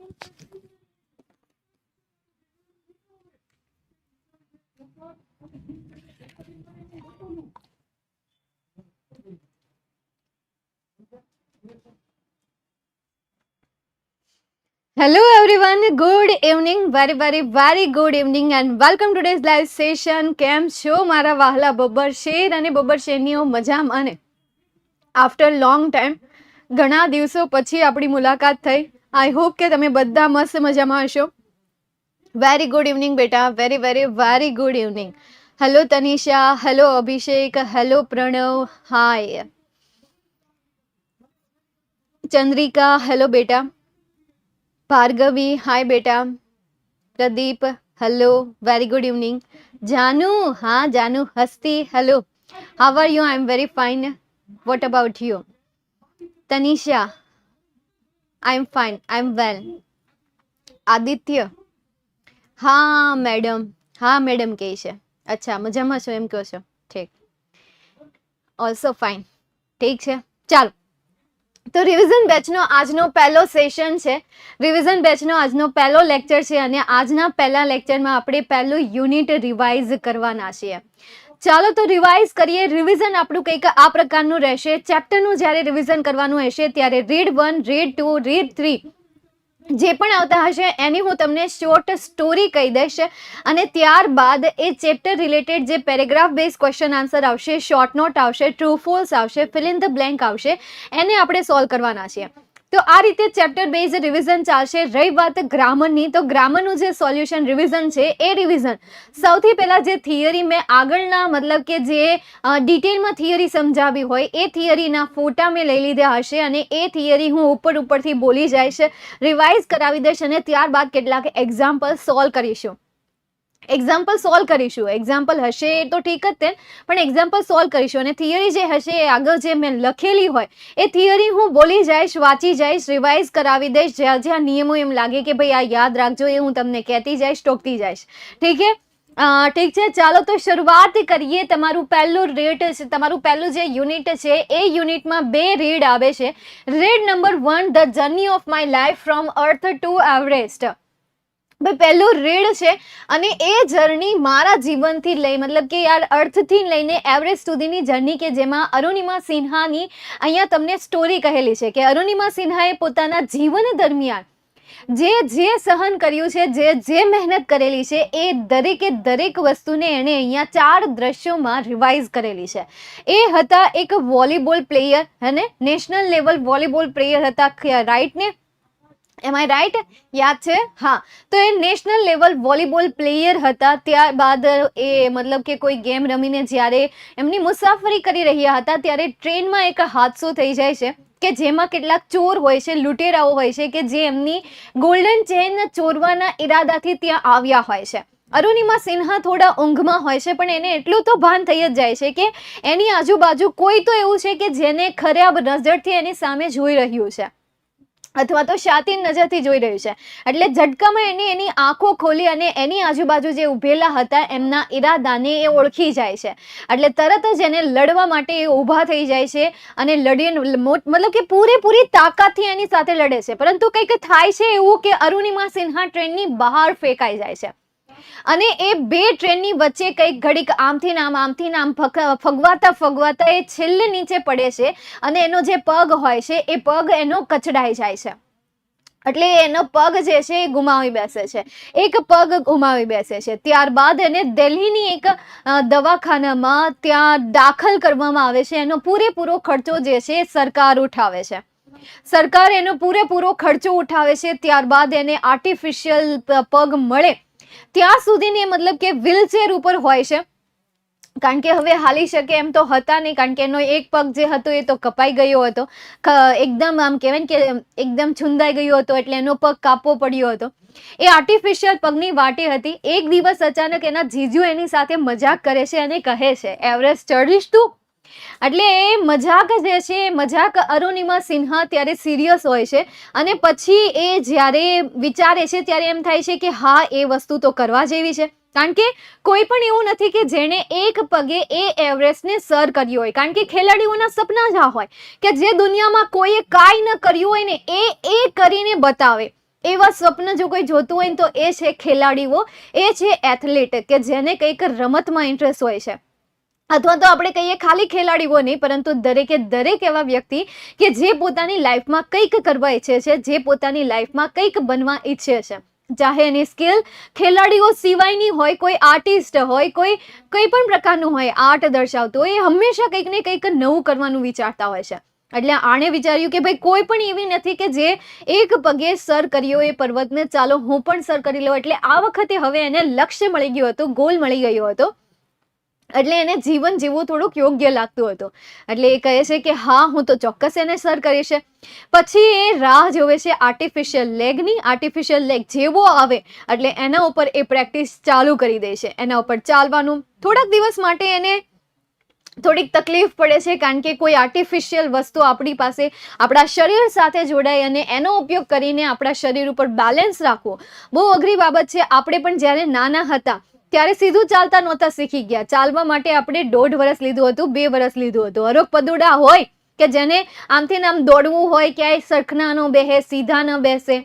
Hello everyone, good evening, very good evening and welcome to today's live session. કેમ છો મારા વહાલા Babbar share અને બબ્બર શેરનીઓ મજામાં? અને આફ્ટર લોંગ ટાઈમ ઘણા દિવસો પછી આપણી મુલાકાત થઈ. આઈ હોપ કે તમે બધા મસ્ત મજામાં હશો. વેરી ગુડ ઇવનિંગ બેટા, very good evening. Hello Tanisha, hello Abhishek, hello Pranav, hi Chandrika, hello બેટા. ભાર્ગવી, હાય બેટા. Pradeep, hello, very good evening. Janu, હા Janu. Hasti, hello. How are you? I am very fine. What about you? Tanisha, I am fine, I am well. Aditya, હા madam કહે છે. અચ્છા, મજામાં છો એમ કહો છો? ઠીક, ઓલ્સો ફાઇન. ઠીક છે, ચાલો. તો રિવિઝન બેચનો આજનો પહેલો સેશન છે, રિવિઝન બેચનો આજનો પહેલો લેક્ચર છે અને આજના પહેલા લેક્ચરમાં આપણે પહેલું યુનિટ રિવાઇઝ કરવાના છીએ. ચાલો તો રિવાઇઝ કરીએ. રિવિઝન આપણું કંઈક આ પ્રકારનું રહેશે. ચેપ્ટરનું જ્યારે રિવિઝન કરવાનું હશે ત્યારે રીડ 1, રીડ 2, રીડ 3 જે પણ આવતા હશે એની હું તમને શોર્ટ સ્ટોરી કહી દઈશ અને ત્યારબાદ એ ચેપ્ટર રિલેટેડ જે પેરેગ્રાફ બેઝ ક્વેશ્ચન આન્સર આવશે, શોર્ટ નોટ આવશે, ટ્રુ ફોલ્સ આવશે, ફિલ ઇન ધ બ્લેન્ક આવશે, એને આપણે સોલ્વ કરવાના છીએ. તો આ રીતે ચેપ્ટર બેઝ રિવિઝન ચાલશે. રહી વાત ગ્રામરની, તો ગ્રામરનું જે સોલ્યુશન રિવિઝન છે એ રિવિઝન સૌથી પહેલાં જે થિયરી મેં આગળના મતલબ કે જે ડિટેલમાં થિયરી સમજાવી હોય એ થિયરીના ફોટા મેં લઈ લીધા હશે અને એ થિયરી હું ઉપરથી બોલી જઈશ, રિવાઇઝ કરાવી દઈશ અને ત્યારબાદ કેટલાક એક્ઝામ્પલ સોલ્વ કરીશું. એક્ઝામ્પલ હશે તો ઠીક જ તે, પણ એક્ઝામ્પલ સોલ્વ કરીશું અને થિયરી જે હશે એ આગળ જે મેં લખેલી હોય એ થિયરી હું બોલી જઈશ, વાંચી જઈશ, રિવાઇઝ કરાવી દઈશ. જ્યાં જ્યાં નિયમો એમ લાગે કે ભાઈ આ યાદ રાખજો એ હું તમને કહેતી જઈશ, ટોકતી જઈશ. ઠીક છે, ઠીક છે. ચાલો તો શરૂઆત કરીએ. તમારું પહેલું જે યુનિટ છે એ યુનિટમાં 2 રીડ આવે છે. Read number 1, the journey of my life from earth two Everest. ભાઈ પહેલું રીડ છે અને એ જર્ની મારા જીવનથી લઈ મતલબ કે યાર અર્થથી લઈને એવરેસ્ટ સુધીની જર્ની કે જેમાં અરુણિમા સિન્હાની અહીંયા તમને સ્ટોરી કહેલી છે કે અરુણિમા સિન્હાએ પોતાના જીવન દરમિયાન જે સહન કર્યું છે, જે મહેનત કરેલી છે એ દરેક વસ્તુને એણે અહીંયા 4 દ્રશ્યોમાં રિવાઇઝ કરેલી છે. એ હતા એક વોલીબોલ પ્લેયર, અને નેશનલ લેવલ વોલીબોલ પ્લેયર હતા, રાઈટ ને? એમ આઈ રાઈટ? યાદ છે? હા. તો એ નેશનલ લેવલ વોલીબોલ પ્લેયર હતા. ત્યારબાદ એ મતલબ કે કોઈ ગેમ રમીને જ્યારે એમની મુસાફરી કરી રહ્યા હતા ત્યારે ટ્રેનમાં એક હાદસો થઈ જાય છે કે જેમાં કેટલાક ચોર હોય છે, લૂંટેરાઓ હોય છે કે જે એમની ગોલ્ડન ચેન ચોરવાના ઈરાદાથી ત્યાં આવ્યા હોય છે. અરુણિમા સિન્હા થોડા ઊંઘમાં હોય છે પણ એને એટલું તો ભાન થઈ જ જાય છે કે એની આજુબાજુ કોઈ તો એવું છે કે જેને ખરાબ નજરથી એની સામે જોઈ રહ્યું છે અથવા તો શાતિર નજરથી જોઈ રહ્યું છે. એટલે ઝટકામાં એને એની આંખો ખોલી અને એની આજુબાજુ જે ઊભેલા હતા એમના ઈરાદાને એ ઓળખી જાય છે. એટલે તરત જ એને લડવા માટે એ ઊભા થઈ જાય છે અને મતલબ કે પૂરેપૂરી તાકાતથી એની સાથે લડે છે. પરંતુ કંઈક થાય છે એવું કે અરુણિમા સિન્હા ટ્રેનની બહાર ફેંકાઈ જાય છે અને એ 2 ટ્રેનની વચ્ચે કંઈક ઘડીક આમથી નામ ફગવાતા એ છેલ્લે નીચે પડે છે અને એનો જે પગ હોય છે એ પગ એનો કચડાઈ જાય છે. એટલે એનો પગ જે છે એ ગુમાવી બેસે છે, એક પગ ગુમાવી બેસે છે. ત્યારબાદ એને દિલ્હીની એક દવાખાનામાં ત્યાં દાખલ કરવામાં આવે છે. એનો પૂરેપૂરો ખર્ચો જે છે સરકાર ઉઠાવે છે. સરકાર એનો પૂરેપૂરો ખર્ચો ઉઠાવે છે. ત્યારબાદ એને આર્ટિફિશિયલ પગ મળે ત્યાં સુધીની મતલબ કે વ્હીલચેર ઉપર હોય છે, કારણ કે હવે હાલી શકે એમ તો હતા નહીં, કારણ કે એનો એક પગ જે હતો એ તો કપાઈ ગયો હતો, એકદમ આમ કહેવાય કે એકદમ છુંદાઈ ગયો હતો, એટલે એનો પગ કાપવો પડ્યો હતો. એ આર્ટિફિશિયલ પગની વાટે હતી. એક દિવસ અચાનક એના જીજુ એની સાથે મજાક કરે છે અને કહે છે, એવરેસ્ટ ચડીશ તું? એટલે એ મજાક જે છે, મજાક અરુણિમા સિન્હા ત્યારે સિરિયસ હોય છે અને પછી એ જ્યારે વિચારે છે ત્યારે એમ થાય છે કે હા એ વસ્તુ તો કરવા જેવી છે. કારણ કે કોઈ પણ એવું નથી કે જેણે એક પગે એ એવરેસ્ટને સર કર્યું હોય, કારણ કે ખેલાડીઓના સપના જ આ હોય કે જે દુનિયામાં કોઈએ કાંઈ ન કર્યું હોય ને એ કરીને બતાવે. એવા સ્વપ્ન જો કોઈ જોતું હોય ને તો એ છે ખેલાડીઓ, એ છે એથ્લેટ, કે જેને કંઈક રમતમાં ઇન્ટરેસ્ટ હોય છે. અથવા તો આપણે કહીએ ખાલી ખેલાડીઓ નહીં, પરંતુ દરેક એવા વ્યક્તિ કે જે પોતાની લાઈફમાં કંઈક કરવા ઈચ્છે છે, જે પોતાની લાઈફમાં કંઈક બનવા ઈચ્છે છે. ચાહે એની સ્કિલ ખેલાડીઓ સિવાયની હોય, કોઈ આર્ટિસ્ટ હોય, કોઈ પણ પ્રકારનું હોય, આર્ટ દર્શાવતું હોય, એ હંમેશા કંઈક ને કંઈક નવું કરવાનું વિચારતા હોય છે. એટલે આણે વિચાર્યું કે ભાઈ કોઈ પણ એવી નથી કે જે એક પગે સર કર્યો એ પર્વતને, ચાલો હું પણ સર કરી લઉં. એટલે આ વખતે હવે એને લક્ષ્ય મળી ગયું હતું, ગોલ મળી ગયો હતો. એટલે એને જીવન જીવવું થોડુંક યોગ્ય લાગતું હતું. એટલે એ કહે છે કે હા, હું તો ચોક્કસ એને સર કરીશ. પછી એ રાહ જોવે છે આર્ટિફિશિયલ લેગની. આર્ટિફિશિયલ લેગ જેવો આવે એટલે એના ઉપર એ પ્રેક્ટિસ ચાલુ કરી દે છે. એના ઉપર ચાલવાનું થોડાક દિવસ માટે એને થોડીક તકલીફ પડે છે, કારણ કે કોઈ આર્ટિફિશિયલ વસ્તુ આપણી પાસે આપણા શરીર સાથે જોડાય અને એનો ઉપયોગ કરીને આપણા શરીર ઉપર બેલેન્સ રાખવું બહુ અઘરી બાબત છે. આપણે પણ જ્યારે નાના હતા ત્યારે સીધું ચાલતા નહોતા શીખી ગયા. ચાલવા માટે આપણે 1.5 વર્ષ લીધું હતું, 2 વર્ષ લીધું હતું. હરોક પદુડા હોય કે જેને આમથી આમ દોડવું હોય, ક્યાંય સરખના ન બેસે, સીધા ન બેસે,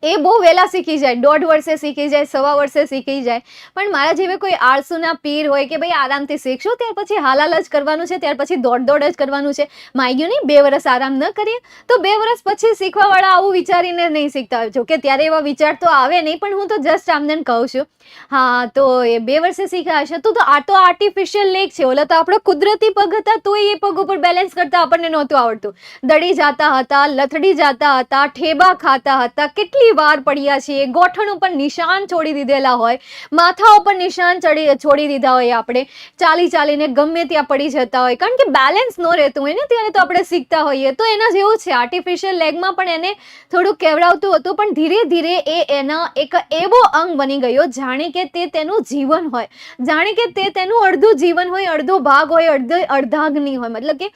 એ બહુ વહેલા શીખી જાય. 1.5 વર્ષે શીખી જાય, 1.25 વર્ષે શીખી જાય. પણ મારા જેવી કોઈ આળસુના પીર હોય કે ભાઈ આરામથી શીખશું, ત્યાર પછી હાલાલ જ કરવાનું છે, ત્યાર પછી દોડ જ કરવાનું છે, માગ્યું નહીં 2 વર્ષ આરામ ન કરીએ, તો 2 વર્ષ પછી શીખવાવાળા આવું વિચારીને નહીં શીખતા હોય. જો કે ત્યારે એવા વિચાર તો આવે નહીં, પણ હું તો જસ્ટ આમને કહું છું. હા, તો એ 2 વર્ષે શીખ્યા હશે તો આ તો આર્ટિફિશિયલ લેગ છે. ઓલા તો આપણો કુદરતી પગ હતા, તો એ પગ ઉપર બેલેન્સ કરતા આપણને નહોતું આવડતું. દડી જતા હતા, લથડી જતા હતા, ઠેબા ખાતા હતા, કેટલી વાર પડ્યા છીએ, ગોઠણ ઉપર નિશાન છોડી દીધેલા હોય, માથા ઉપર નિશાન છોડી દીધા હોય, આપણે ચાલીને ગમે ત્યાં પડી જતા હોય, કારણ કે બેલેન્સ ન રહેતું હોય ને ત્યારે તો આપણે શીખતા હોઈએ. તો એના જેવું છે, આર્ટિફિશિયલ લેગમાં પણ એને થોડું કેવડાવતું હતું, પણ ધીરે ધીરે એ એના એક એવો અંગ બની ગયો જાણે કે તે તેનું જીવન હોય, જાણે કે તે તેનું અડધું જીવન હોય, અડધો ભાગ હોય, અર્ધાંગની હોય. મતલબ કે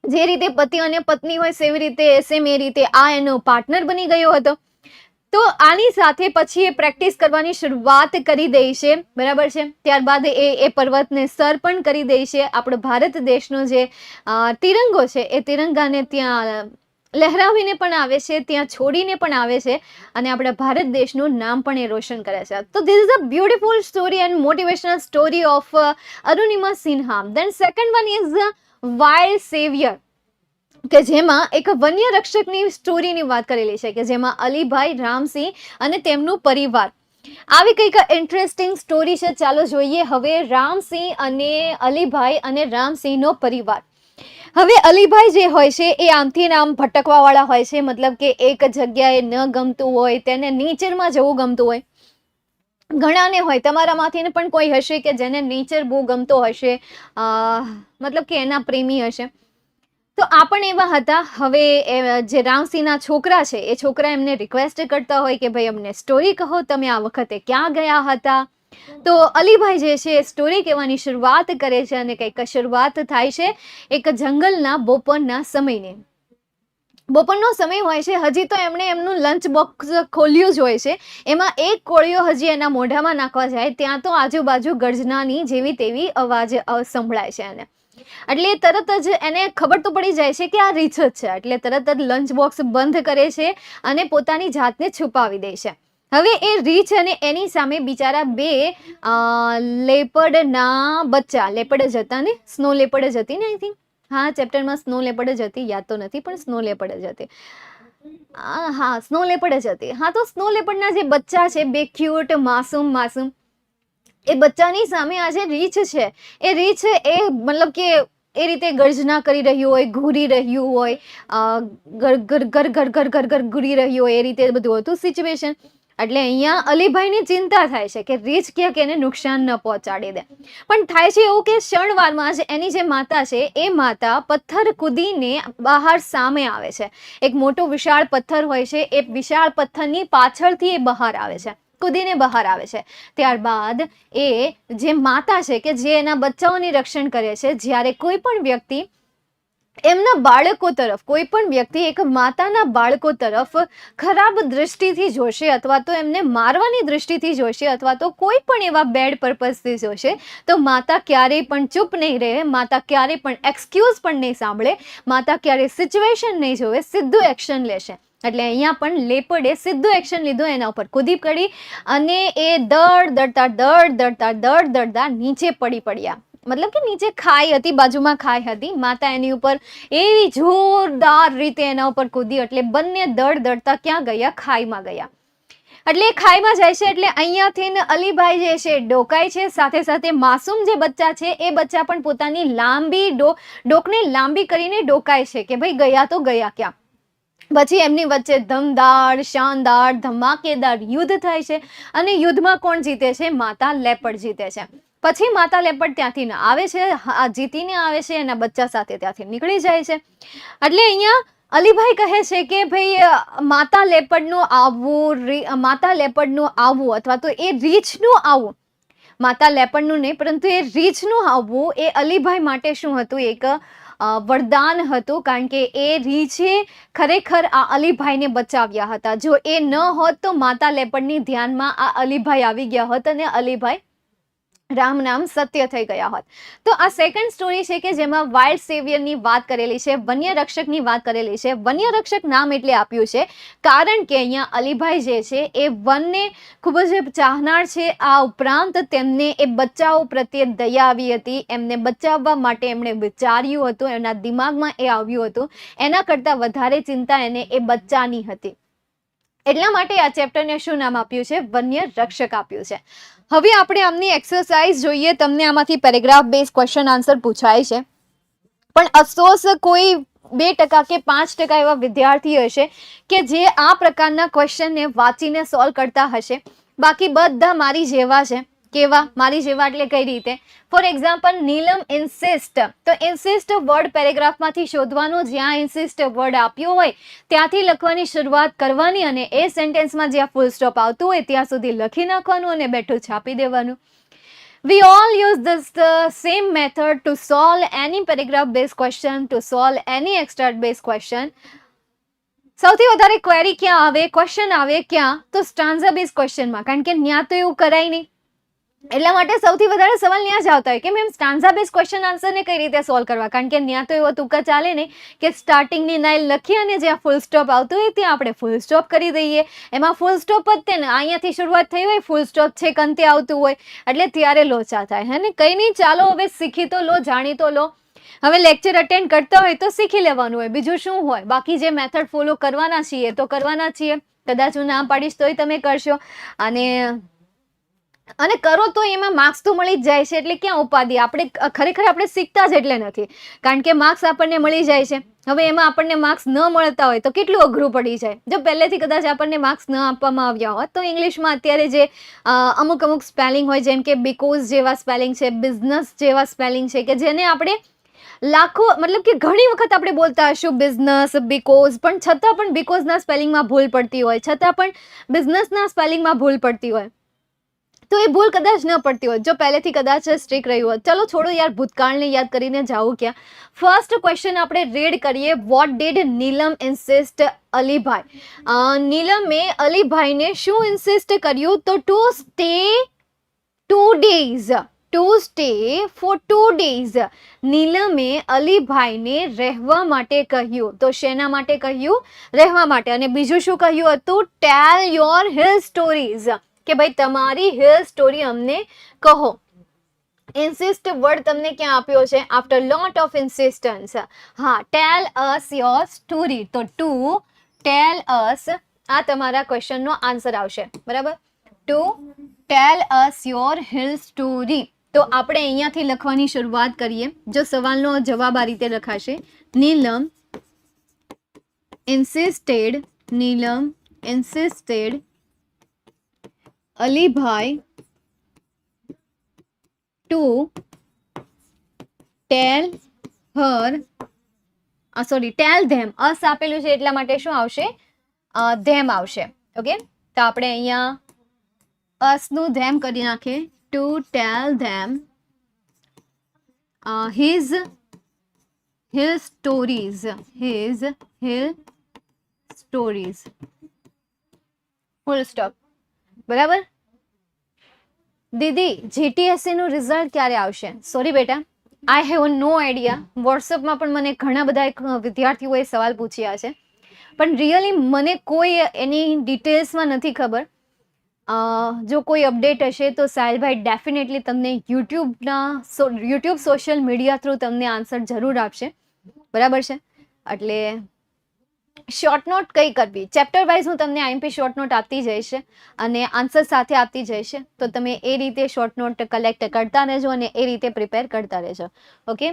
જે રીતે પતિ અને પત્ની હોય સેવી રીતે સેમ એ રીતે આ એનો પાર્ટનર બની ગયો હતો. તો આની સાથે પછી એ પ્રેક્ટિસ કરવાની શરૂઆત કરી દે છે, બરાબર છે. ત્યારબાદ એ પર્વતને સર પણ કરી દે છે. આપણો ભારત દેશનો જે તિરંગો છે એ તિરંગાને ત્યાં લહેરાવીને પણ આવે છે, ત્યાં છોડીને પણ આવે છે, અને આપણા ભારત દેશનું નામ પણ એ રોશન કરે છે. તો this is a beautiful story and motivational story of Arunima Sinha. Then second one is wild saviour, કે જેમાં એક વન્ય રક્ષકની સ્ટોરીની વાત કરેલી છે, કે જેમાં અલીભાઈ, રામસિંહ અને તેમનું પરિવાર, આવી કંઈક ઇન્ટરેસ્ટિંગ સ્ટોરી છે. ચાલો જોઈએ હવે રામસિંહ અને અલીભાઈ અને રામસિંહનો પરિવાર. હવે અલીભાઈ જે હોય છે એ આમથી આમ ભટકવા વાળા હોય છે. મતલબ કે એક જગ્યાએ ન ગમતું હોય, તેને નેચરમાં જવું ગમતું હોય. ઘણાને હોય, તમારામાંથી પણ કોઈ હશે કે જેને નેચર બહુ ગમતો હશે, મતલબ કે એના પ્રેમી હશે. તો આ પણ એવા હતા. હવે જે રામસિંહના છોકરા છે એ છોકરા એમને રિક્વેસ્ટ કરતા હોય કે ભાઈ અમને સ્ટોરી કહો, તમે આ વખતે ક્યાં ગયા હતા. તો અલીભાઈ જે છે એ સ્ટોરી કહેવાની શરૂઆત કરે છે, અને કંઈક શરૂઆત થાય છે એક જંગલના બપોરના સમયની. બપોરનો સમય હોય છે, હજી તો એમણે એમનું લંચ બોક્સ ખોલ્યું જ હોય છે. એમાં એક કોળિયો હજી એના મોઢામાં નાખવા જાય ત્યાં તો આજુબાજુ ગર્જનાની જેવી તેવી અવાજ સંભળાય છે એને. એટલે તરત જ એને ખબર તો પડી જાય છે કે આ રીછ જ છે. એટલે તરત જ લંચ બોક્સ બંધ કરે છે અને પોતાની જાતને છુપાવી દે છે. હવે એ રીછ અને એની સામે બિચારા 2 લેપર્ડના બચ્ચા, લેપર્ડ જ હતા ને, સ્નો લેપર્ડ જ હતી ને, આઈ થિંક. હા, ચેપ્ટરમાં સ્નો લેપર્ડ જ હતી, યાદ તો નથી, પણ સ્નો લેપર્ડ જ હતી. હા, સ્નો લેપર્ડ જ હતી. હા, તો સ્નો લેપર્ડના જે બચ્ચા છે, 2 ક્યુટ માસૂમ, એ બચ્ચાની સામે આ જે રીછ છે એ રીછ એ મતલબ કે એ રીતે ગર્જના કરી રહ્યું હોય, ઘૂરી રહ્યું હોય, ઘર ઘૂરી રહ્યું હોય, એ રીતે બધું હતું સિચ્યુએશન. એટલે અહીંયા અલીભાઈની ચિંતા થાય છે કે રીછ ક્યાંક એને નુકસાન ન પહોંચાડી દે. પણ થાય છે એવું કે ક્ષણવારમાં જ એની જે માતા છે એ માતા પથ્થર કૂદીને બહાર સામે આવે છે. એક મોટો વિશાળ પથ્થર હોય છે, એ વિશાળ પથ્થરની પાછળથી એ બહાર આવે છે, કૂદીને બહાર આવે છે. ત્યારબાદ એ જે માતા છે કે જે એના બચ્ચાઓની રક્ષણ કરે છે, જ્યારે કોઈ પણ વ્યક્તિ એમના બાળકો તરફ, કોઈ પણ વ્યક્તિ એક માતાના બાળકો તરફ ખરાબ દ્રષ્ટિથી જોશે, અથવા તો એમને મારવાની દ્રષ્ટિથી જોશે, અથવા તો કોઈ પણ એવા બેડ પર્પઝથી જોશે, તો માતા ક્યારેય પણ ચૂપ નહીં રહે, માતા ક્યારેય પણ એક્સક્યુઝ પણ નહીં સાંભળે, માતા ક્યારેય સિચ્યુએશન નહીં જોવે, સીધું એક્શન લેશે. એટલે અહીંયા પણ લેપર્ડે સીધું એક્શન લીધું, એના ઉપર કૂદી પડી અને એ દડતા નીચે પડ્યા. મતલબ કે નીચે ખાઈ હતી, બાજુમાં ખાઈ હતી. માતા એની ઉપર એવી જોરદાર રીતે એના ઉપર કૂદી, એટલે બંને દડતા ક્યાં ગયા? ખાઈમાં ગયા. એટલે ખાઈમાં જાય છે એટલે અહીંયાથી અલીભાઈ જે છે ડોકાય છે, સાથે સાથે માસૂમ જે બચ્ચા છે એ બચ્ચા પણ પોતાની લાંબી ડોકને લાંબી કરીને ડોકાય છે કે ભાઈ ગયા તો ગયા ક્યાં. પછી એમની વચ્ચે ધમદાર શાનદાર ધમાકેદાર યુદ્ધ થાય છે અને યુદ્ધમાં કોણ જીતે છે? માતા લેપર્ડ જીતે છે. પછી માતા લેપર્ડ ત્યાંથી આવે છે, જીતીને આવે છે, એના બચ્ચા સાથે ત્યાંથી નીકળી જાય છે. એટલે અહીંયા અલીભાઈ કહે છે કે ભાઈ માતા લેપર્ડનું આવવું અથવા તો એ રીછનું આવવું, માતા લેપર્ડનું નહીં પરંતુ એ રીછનું આવવું એ અલીભાઈ માટે શું હતું? એક વરદાન હતું, કારણ કે એ રીછે ખરેખર આ અલીભાઈને બચાવ્યા હતા. જો એ ન હોત તો માતા લેપર્ડની ધ્યાનમાં આ અલીભાઈ આવી ગયા હોત અને અલીભાઈ રામ નામ સત્ય થઈ ગયા હોત. તો આ સેકન્ડ સ્ટોરી છે કે જેમાં વાઇલ્ડ સેવિયરની વાત કરેલી છે, વન્ય રક્ષકની વાત કરેલી છે. વન્ય રક્ષક નામ એટલે આપ્યું છે કારણ કે અહીંયા અલીભાઈ જે છે એ વનને ખૂબ જ ચાહનાર છે. આ ઉપરાંત તેમને એ બચ્ચાઓ પ્રત્યે દયા આવી હતી, એમને બચાવવા માટે એમણે વિચાર્યું હતું, એમના દિમાગમાં એ આવ્યું હતું. એના કરતાં વધારે ચિંતા એને એ બચ્ચાની હતી. એટલા માટે આ ચેપ્ટરને શું નામ આપ્યું છે? વન્ય રક્ષક આપ્યું છે. હવે આપણે આમની એક્સરસાઇઝ જોઈએ. તમને આમાંથી પેરેગ્રાફ બેઝ ક્વેશ્ચન આન્સર પૂછાય છે, પણ અફસોસ કોઈ 2% કે 5% એવા વિદ્યાર્થી હશે કે જે આ પ્રકારના ક્વેશ્ચનને વાંચીને સોલ્વ કરતા હશે. બાકી બધા મારી જેવા છે. કેવા? મારી જેવા એટલે કઈ રીતે? ફોર એક્ઝામ્પલ નીલમ ઇન્સિસ્ટ, તો ઇન્સિસ્ટ વર્ડ પેરેગ્રાફમાંથી શોધવાનું, જ્યાં ઇન્સિસ્ટ વર્ડ આપ્યો હોય ત્યાંથી લખવાની શરૂઆત કરવાની અને એ સેન્ટેન્સમાં જ્યાં ફૂલ સ્ટોપ આવતું હોય ત્યાં સુધી લખી નાખવાનું અને બેઠું છાપી દેવાનું. We all use this same method to solve any paragraph based question, to solve any extract based question. સૌથી વધારે ક્વેરી ક્યાં આવે? ક્વેશ્ચન આવે ક્યાં? તો સ્ટાન્ઝા બેઝ ક્વેશ્ચનમાં, કારણ કે ત્યાં તો એવું કરાય નહીં. એટલા માટે સૌથી વધારે સવાલ ત્યાં જ આવતા હોય કે મેમ સ્ટાન્ઝા બેઝ ક્વેશ્ચન આન્સરને કઈ રીતે સોલ્વ કરવા, કારણ કે ત્યાં તો એવો તુક્કા ચાલે નહીં કે સ્ટાર્ટિંગની લાઈન લખી અને જ્યાં ફૂલ સ્ટોપ આવતું હોય ત્યાં આપણે ફૂલ સ્ટોપ કરી દઈએ. એમાં ફૂલ સ્ટોપ જ તે ને અહીંયાથી શરૂઆત થઈ હોય, ફૂલ સ્ટોપ છે અંતે આવતું હોય, એટલે ત્યારે લોચા થાય. હે ને? કંઈ નહીં, ચાલો હવે શીખી તો લો, જાણી તો લો. હવે લેક્ચર અટેન્ડ કરતા હોય તો શીખી લેવાનું હોય, બીજું શું હોય. બાકી જે મેથડ ફોલો કરવાના છીએ તો કરવાના છીએ. કદાચ હું ના પાડીશ તોય તમે કરશો અને કરો તો એમાં માર્ક્સ તો મળી જ જાય છે. એટલે ક્યાં ઉપાધિ? આપણે ખરેખર આપણે શીખતા જ એટલે નથી, કારણ કે માર્ક્સ આપણને મળી જાય છે. હવે એમાં આપણને માર્ક્સ ન મળતા હોય તો કેટલું અઘરું પડી જાય. જો પહેલેથી કદાચ આપણને માર્ક્સ ન આપવામાં આવ્યા હોત તો ઇંગ્લિશમાં અત્યારે જે અમુક સ્પેલિંગ હોય, જેમ કે બીકોઝ જેવા સ્પેલિંગ છે, બિઝનેસ જેવા સ્પેલિંગ છે, કે જેને આપણે લાખો મતલબ કે ઘણી વખત આપણે બોલતા હશું બિઝનેસ, બીકોઝ, પણ છતાં પણ બીકોઝના સ્પેલિંગમાં ભૂલ પડતી હોય, છતાં પણ બિઝનેસના સ્પેલિંગમાં ભૂલ પડતી હોય. તો એ ભૂલ કદાચ ન પડતી હોય જો પહેલેથી કદાચ સ્ટ્રીક રહ્યું હોત. ચલો છોડો યાર, ભૂતકાળને યાદ કરીને જાવું ક્યાં. ફર્સ્ટ ક્વેશ્ચન આપણે રીડ કરીએ. What did Neelam insist Alibhai? નીલમે અલીભાઈને શું ઇન્સિસ્ટ કર્યું? તો ટુ સ્ટે ફોર 2 days. નીલમે અલીભાઈને રહેવા માટે કહ્યું. તો શેના માટે કહ્યું? રહેવા માટે. અને બીજું શું કહ્યું હતું? ટેલ યોર હિલ સ્ટોરીઝ, કે ભાઈ તમારી હિલ સ્ટોરી અમને કહો. ઇન્સિસ્ટ વર્ડ તમને ક્યાં આપ્યો છે? After lot of insistence. હા, ટેલ અસ યોર સ્ટોરી. તો ટુ ટેલ અસ આ તમારા ક્વેશ્ચનનો આન્સર આવશે. બરાબર? To tell us your hill story. તો આપણે અહીંયાથી લખવાની શરૂઆત કરીએ. જો સવાલનો જવાબ આ રીતે લખાશે. નીલમ ઇન્સિસ્ટેડ અલીભાઈ ટુ ટેલ ધેમ. અસ આપેલું છે એટલા માટે શું આવશે? ધેમ આવશે. ઓકે, તો આપણે અહીંયા અસનું ધેમ કરી નાખીએ. To tell them his stories. Full stop. બરાબર? દીદી, જીટીએસસી નું રિઝલ્ટ ક્યારે આવશે? સોરી બેટા, આઈ હેવ નો આઈડિયા. વોટ્સઅપમાં પણ મને ઘણા બધા વિદ્યાર્થીઓએ સવાલ પૂછ્યા છે પણ રિયલી મને કોઈ એની ડિટેલ્સમાં નથી ખબર. જો કોઈ અપડેટ હશે તો સાહિલભાઈ ડેફિનેટલી તમને યુટ્યુબ સોશિયલ મીડિયા થ્રુ તમને આન્સર જરૂર આપશે, બરાબર છે. એટલે શોર્ટ નોટ કઈ કરવી, ચેપ્ટર વાઇઝ હું તમને આઈએમપી શોર્ટ નોટ આપતી જઈશ અને આન્સર સાથે આપતી જઈશ, તો તમે એ રીતે શોર્ટ નોટ કલેક્ટ કરતા રહેજો અને એ રીતે પ્રિપેર કરતા રહેજો. ઓકે,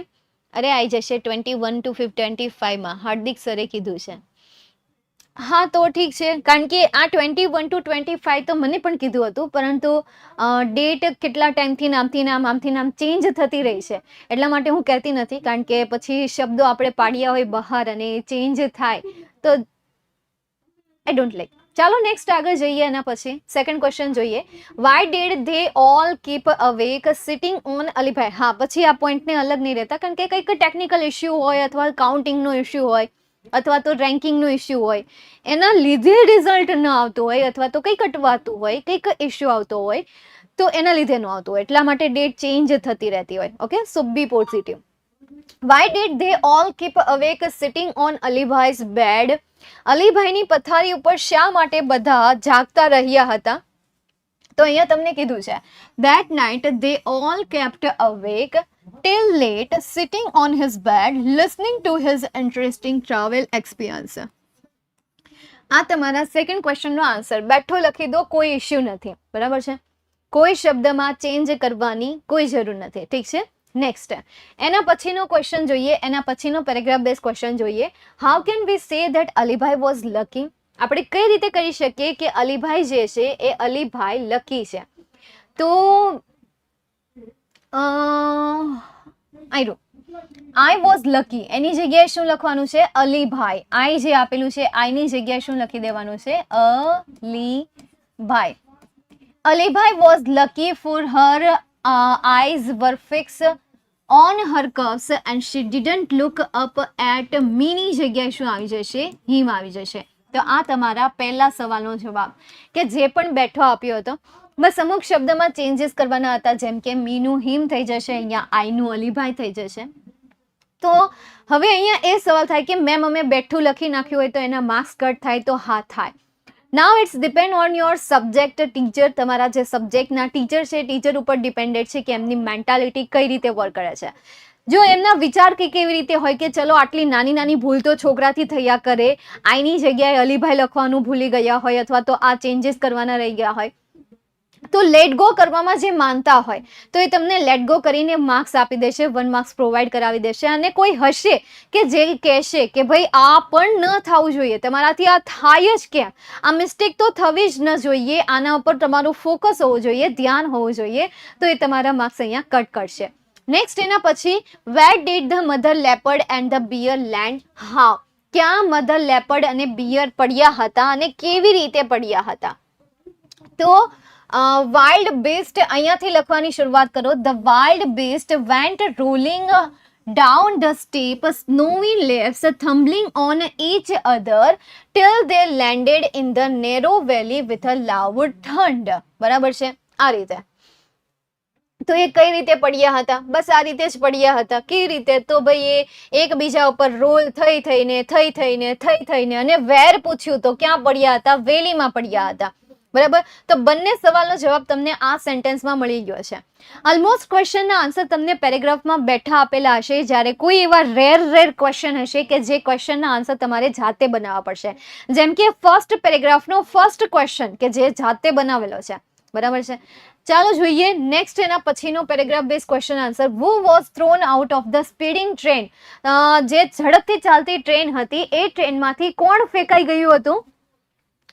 અરે આવી જશે 21 to 25માં હાર્દિક સરે કીધું છે. હા તો ઠીક છે, કારણ કે આ 21 to 25 તો મને પણ કીધું હતું, પરંતુ ડેટ કેટલા ટાઈમથી આમથી નામ ચેન્જ થતી રહી છે, એટલા માટે હું કહેતી નથી, કારણ કે પછી શબ્દો આપણે પાડ્યા હોય બહાર અને ચેન્જ થાય તો આઈ ડોન્ટ લાઈક. ચાલો નેક્સ્ટ આગળ જઈએ. એના પછી સેકન્ડ ક્વેશ્ચન જોઈએ. Y did they all keep awake sitting on Alibhai. હા, પછી આ પોઈન્ટને અલગ નહીં રહેતા, કારણ કે કંઈક ટેકનિકલ ઇસ્યુ હોય અથવા કાઉન્ટિંગનો ઇસ્યુ હોય અથવા તો રેન્કિંગનો ઇસ્યુ હોય, એના લીધે રિઝલ્ટ ન આવતું હોય અથવા તો કંઈક અટવાતું હોય, કંઈક ઇસ્યુ આવતો હોય, તો એના લીધે ન આવતું હોય, એટલા માટે ડેટ ચેન્જ થતી રહેતી હોય. Okay, so be positive. Why did they all keep awake sitting on Alibhai's bed. અલીભાઈની પથારી ઉપર શા માટે બધા જાગતા રહ્યા હતા? તો અહીંયા તમને કીધું છે that night they all kept awake till late sitting on his bed listening to his interesting travel experience. આ તમારા સેકન્ડ ક્વેશ્ચનનો આન્સર. બેઠો લખી દો, કોઈ ઇશ્યુ નથી, બરાબર છે. કોઈ શબ્દમાં ચેન્જ કરવાની કોઈ જરૂર નથી, ઠીક છે. નેક્સ્ટ, એના પછીનો ક્વેશ્ચન જોઈએ, એના પછીનો પેરેગ્રાફ બેઝ ક્વેશ્ચન જોઈએ. How can we say that Alibhai was lucky? આપણે કઈ રીતે કહી શકીએ કે અલીભાઈ જે છે એ અલીભાઈ લકી છે? તો આઈ વોઝ લકી એની જગ્યાએ શું લખવાનું છે? અલીભાઈ. આઈ જે આપેલું છે આઈની જગ્યાએ શું લખી દેવાનું છે? Alibhai. Alibhai was lucky for her eyes were fixed on her cuffs and she didn't look up at me ની જગ્યાએ શું આવી જશે? હિમ આવી જશે. તો આ તમારા પહેલા સવાલનો જવાબ, કે જે પણ બેઠો આપ્યો હતો, બસ અમુક શબ્દમાં ચેન્જીસ કરવાના હતા, જેમ કે મીનું હિમ થઈ જશે, અહીંયા આઈનું અલીભાઈ થઈ જશે. તો હવે અહીંયા એ સવાલ થાય કે મેમ અમે બેઠું લખી નાખ્યું હોય તો એના માર્ક્સ કટ થાય? તો હા થાય. Now it's depend on your subject teacher. તમારા જે સબ્જેક્ટના ટીચર છે, ટીચર ઉપર ડિપેન્ડેડ છે કે એમની મેન્ટાલિટી કઈ રીતે વર્ક કરે છે. જો એમના વિચાર કે કેવી રીતે હોય કે ચલો આટલી નાની નાની ભૂલ તો છોકરાથી થયા કરે, આઈની જગ્યાએ અલીભાઈ લખવાનું ભૂલી ગયા હોય અથવા તો આ ચેન્જીસ કરવાના રહી ગયા હોય, તો લેટ ગો કરવામાં જે માનતા હોય તો એ તમને લેટ ગો કરીને માર્ક્સ આપી દેશે, 1 માર્ક્સ પ્રોવાઈડ કરાવી દેશે. અને કોઈ હશે કે જે કહેશે કે ભાઈ આ પણ ન થવું જોઈએ, તમારાથી આ થાય જ કેમ, આ મિસ્ટેક તો થવી જ ન જોઈએ, આના ઉપર તમારું ફોકસ હોવું જોઈએ, ધ્યાન હોવું જોઈએ, તો એ તમારા માર્ક્સ અહીંયા કટ કરશે. નેક્સ્ટ, એના પછી where did the mother leopard and the bear land? How, ક્યાં મધર લેપર્ડ અને બિયર પડ્યા હતા અને કેવી રીતે પડ્યા હતા? તો વાઇલ્ડ બીસ્ટ અહીંયાથી લખવાની શરૂઆત કરો. The wild Beast vent rolling down the steep snowy lifts tumbling on each other till they landed in the narrow valley with a loud thud. બરાબર છે, આ રીતે. તો એ કઈ રીતે પડ્યા હતા? બસ આ રીતે જ પડ્યા હતા. કેવી રીતે? તો ભાઈ એ એકબીજા ઉપર રોલ થઈ થઈને અને વેર પૂછ્યું તો ક્યાં પડ્યા હતા? વેલીમાં પડ્યા હતા. બરાબર. તો બંને સવાલનો જવાબ તમને આ સેન્ટેન્સમાં મળી ગયો છે. ઓલમોસ્ટ ક્વેશ્ચનના આન્સર તમને પેરેગ્રાફમાં બેઠા આપેલા હશે. જ્યારે કોઈ એવા રેર ક્વેશ્ચન હશે કે જે ક્વેશ્ચનના આન્સર તમારે જાતે બનાવવા પડશે, જેમ કે ફર્સ્ટ પેરેગ્રાફનો ફર્સ્ટ ક્વેશ્ચન કે જે જાતે બનાવેલો છે. બરાબર છે. ચાલો જોઈએ નેક્સ્ટ એના પછીનો paragraph base question answer. Who was thrown out of the speeding train? જે ઝડપથી ચાલતી ટ્રેન હતી એ ટ્રેનમાંથી કોણ ફેંકાઈ ગયું હતું?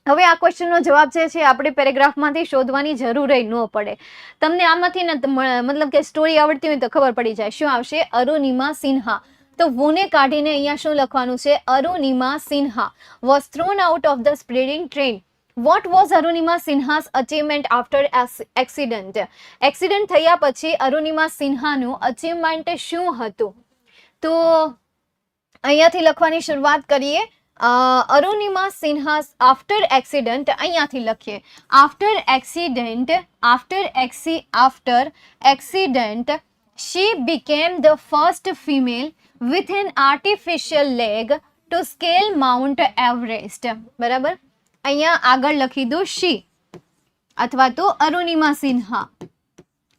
હવે આ ક્વેશ્ચનનો જવાબ છે આપણે પેરેગ્રાફમાંથી શોધવાની જરૂર ન પડે. તમને આમાંથી મતલબ કે સ્ટોરી આવડતી હોય તો ખબર પડી જાય. શું આવશે? અરુણિમા સિન્હા. તો વોને કાઢીને અહીંયા શું લખવાનું છે? Arunima Sinha was thrown out of the speeding train. What was Arunima Sinha's achievement after accident? Accident થયા પછી અરુણિમા સિન્હાનું અચીવમેન્ટ શું હતું? તો અહીંયાથી લખવાની શરૂઆત કરીએ. અરુણિમા સિન્હાસ આફ્ટર એક્સિડન્ટ, અહીંયાથી લખીએ. After accident she became the first female with an artificial leg to scale Mount Everest. બરાબર, અહીંયા આગળ લખી દો શી અથવા તો Arunima Sinha.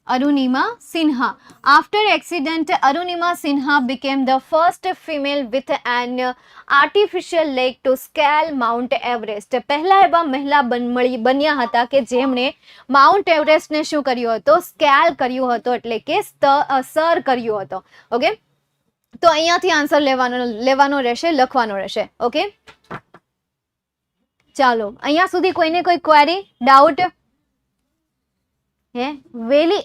Arunima Sinha. After accident, Arunima Sinha became the first female with an artificial leg to scale Mount Everest. પહેલા એવા મહિલા બન્યા હતા કે જેમણે માઉન્ટ એવરેસ્ટને શું કર્યો હતો? સ્કેલ કર્યો હતો, એટલે કે સર કર્યો હતો. ઓકે, તો અહીંયાથી આન્સર લેવાનો રહેશે, લખવાનો રહેશે. ઓકે, ચાલો અહીંયા સુધી કોઈને કોઈ ક્વેરી, ડાઉટ? હે, વેલી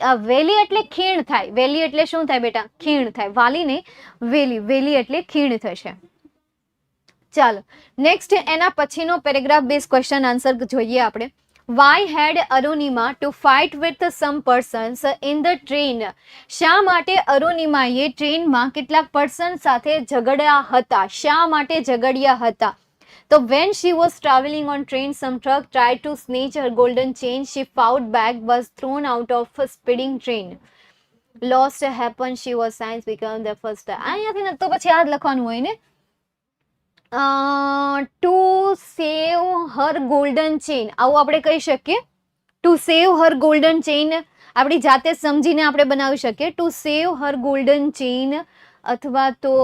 એટલે ખીણ થાય. વેલી એટલે શું થાય બેટા? ખીણ થાય. વાલી નહીં, વેલી. વેલી એટલે ખીણ થશે. ચાલો નેક્સ્ટ, એના પછીનો પેરેગ્રાફ બેઝ ક્વેશ્ચન આન્સર જોઈએ આપણે. Why had Arunima to fight with some persons in the train. શા માટે અરુણિમાએ ટ્રેનમાં કેટલાક પર્સન સાથે ઝઘડ્યા હતા? શા માટે ઝઘડ્યા હતા? So when she was traveling on train, some truck tried to snatch her golden chain. She fought back, was thrown out of a speeding train. Lost happened. She was science become the first. અહીંયાથી તો પછી યાદ લખવાનું હોય ને. To save her golden chain, આવું આપણે કહી શકીએ. To save her golden chain આપણી જાતે સમજીને આપણે બનાવી શકીએ. To save her golden chain અથવા તો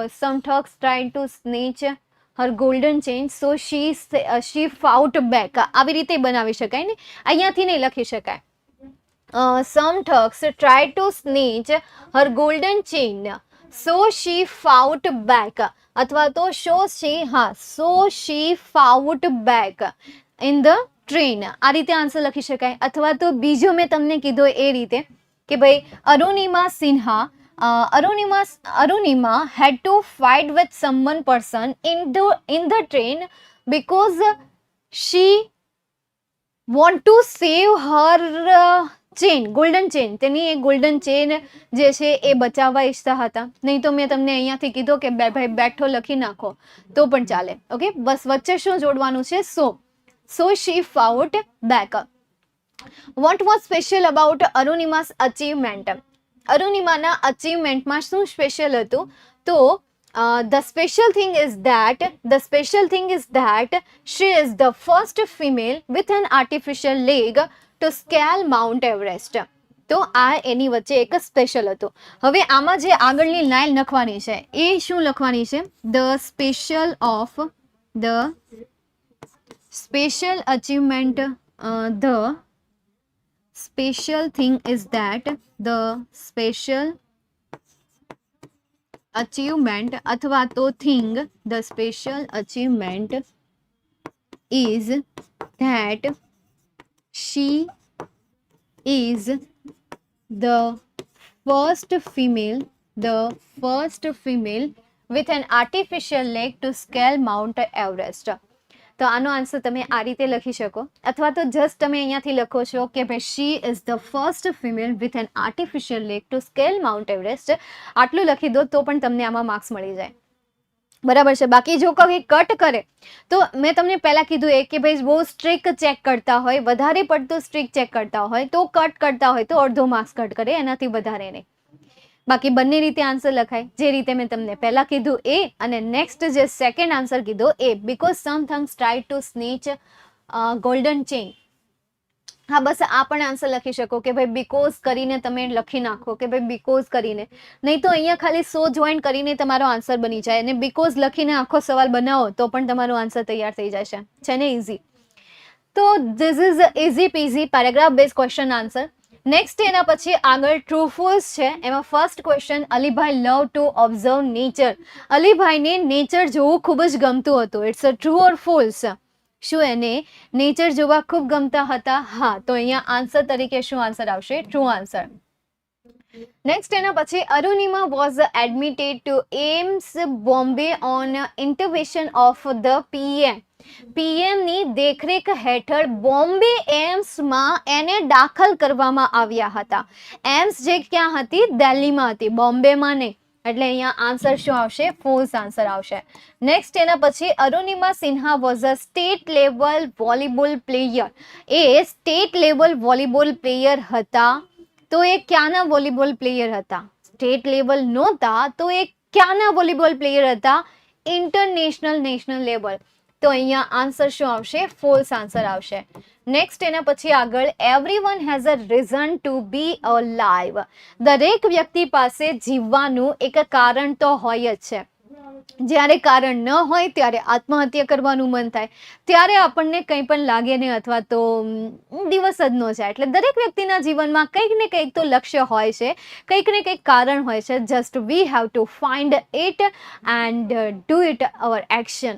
some thugs tried to snatch her golden chain, so she fought back. આવી રીતે બનાવી શકાય ને, અહીંયાથી નહીં લખી શકાય. Some thugs tried to snatch her golden chain, so she fought back. અથવા તો so she fought back in the train. આ રીતે આન્સર લખી શકાય. અથવા તો બીજો મેં તમને કીધો એ રીતે કે ભાઈ Arunima Sinha Arunima had to fight with someone person in the train because she want to save her chain, golden chain. તેની એક golden chain જે છે એ બચાવવા ઈચ્છતા હતા. નહીં તો મેં તમને અહીંયાથી કીધું કે ભાઈ બેઠો લખી નાખો તો પણ ચાલે. ઓકે, બસ વચ્ચે શું જોડવાનું છે? so she fought back. What was special about Arunima's achievement? અરુણિમાના અચીવમેન્ટમાં શું સ્પેશિયલ હતું? તો the special thing is that she is the first female with an artificial leg to scale Mount Everest. તો આ એની વચ્ચે એક સ્પેશિયલ હતું. હવે આમાં જે આગળની લાઈન લખવાની છે એ શું લખવાની છે? the special achievement, the special thing is that the special achievement અથવા તો thing, the special achievement is that she is the first female with an artificial leg to scale Mount Everest. તો આનો answer તમે આ રીતે લખી શકો, અથવા તો જસ્ટ તમે અહીંયાથી લખો છો કે ભાઈ she is the first female with an artificial leg to scale Mount Everest. આટલું લખી દો તો પણ તમને આમાં માર્ક્સ મળી જાય. બરાબર છે. બાકી જો કોઈ કટ કરે તો મેં તમને પહેલાં કીધું એ કે ભાઈ બહુ સ્ટ્રિક ચેક કરતા હોય, વધારે પડતું સ્ટ્રિક ચેક કરતા હોય તો કટ કરતા હોય તો અડધો માર્ક્સ કટ કરે, એનાથી વધારે નહીં. બાકી બંને રીતે આન્સર લખાય, જે રીતે મેં તમને પહેલા કીધું એ, અને નેક્સ્ટ જે સેકન્ડ આન્સર કીધો એ. Because some thugs try to snatch golden chain. હા, બસ આ પણ આન્સર લખી શકો કે ભાઈ બીકોઝ કરીને તમે લખી નાખો કે ભાઈ બીકોઝ કરીને, નહીં તો અહીંયા ખાલી સો જોઈન કરીને તમારો આન્સર બની જાય, અને બીકોઝ લખીને આખો સવાલ બનાવો તો પણ તમારો આન્સર તૈયાર થઈ જશે. છે ને ઇઝી? તો this is easy peasy paragraph base question answer. Next એના પછી આગળ ટ્રુ ફોલ્સ છે. એમાં first question, Alibhai love to observe nature. અલીભાઈને નેચર જોવું ખૂબ જ ગમતું હતું. It's a true or false? શું એને નેચર જોવા ખૂબ ગમતા હતા? હા. તો અહીંયા આન્સર તરીકે શું આન્સર આવશે? True answer. નેક્સ્ટ એના પછી Arunima was admitted to AIIMS Bombay on intervention of the PM. પીએમની દેખરેખ હેઠળ બોમ્બે એમ્સમાં એને દાખલ કરવામાં આવ્યા હતા. એમ્સ જે ક્યાં હતી? દિલ્હીમાં હતી, બોમ્બેમાં નહીં. એટલે અહીંયા આન્સર શું આવશે? ફોલ્સ આન્સર આવશે. નેક્સ્ટ એના પછી Arunima Sinha was a state level volleyball player. A state level volleyball player હતા. તો એ ક્યાંના વોલીબોલ પ્લેયર હતા? સ્ટેટ લેવલ નહોતા તો એ ક્યાંના વોલીબોલ પ્લેયર હતા? International national level. તો અહીંયા આન્સર શું આવશે? ફોલ્સ આન્સર આવશે. નેક્સ્ટ એના પછી આગળ everyone has a reason to be alive. દરેક વ્યક્તિ પાસે જીવવાનું એક કારણ તો હોય જ છે. જ્યારે કારણ ન હોય ત્યારે આત્મહત્યા કરવાનું મન થાય, ત્યારે આપણને કંઈ પણ લાગે ને અથવા તો દિવસ જ ન જાય. એટલે દરેક વ્યક્તિના જીવનમાં કંઈક ને કંઈક તો લક્ષ્ય હોય છે, કંઈક ને કંઈક કારણ હોય છે. Just we have to find it and do it our action.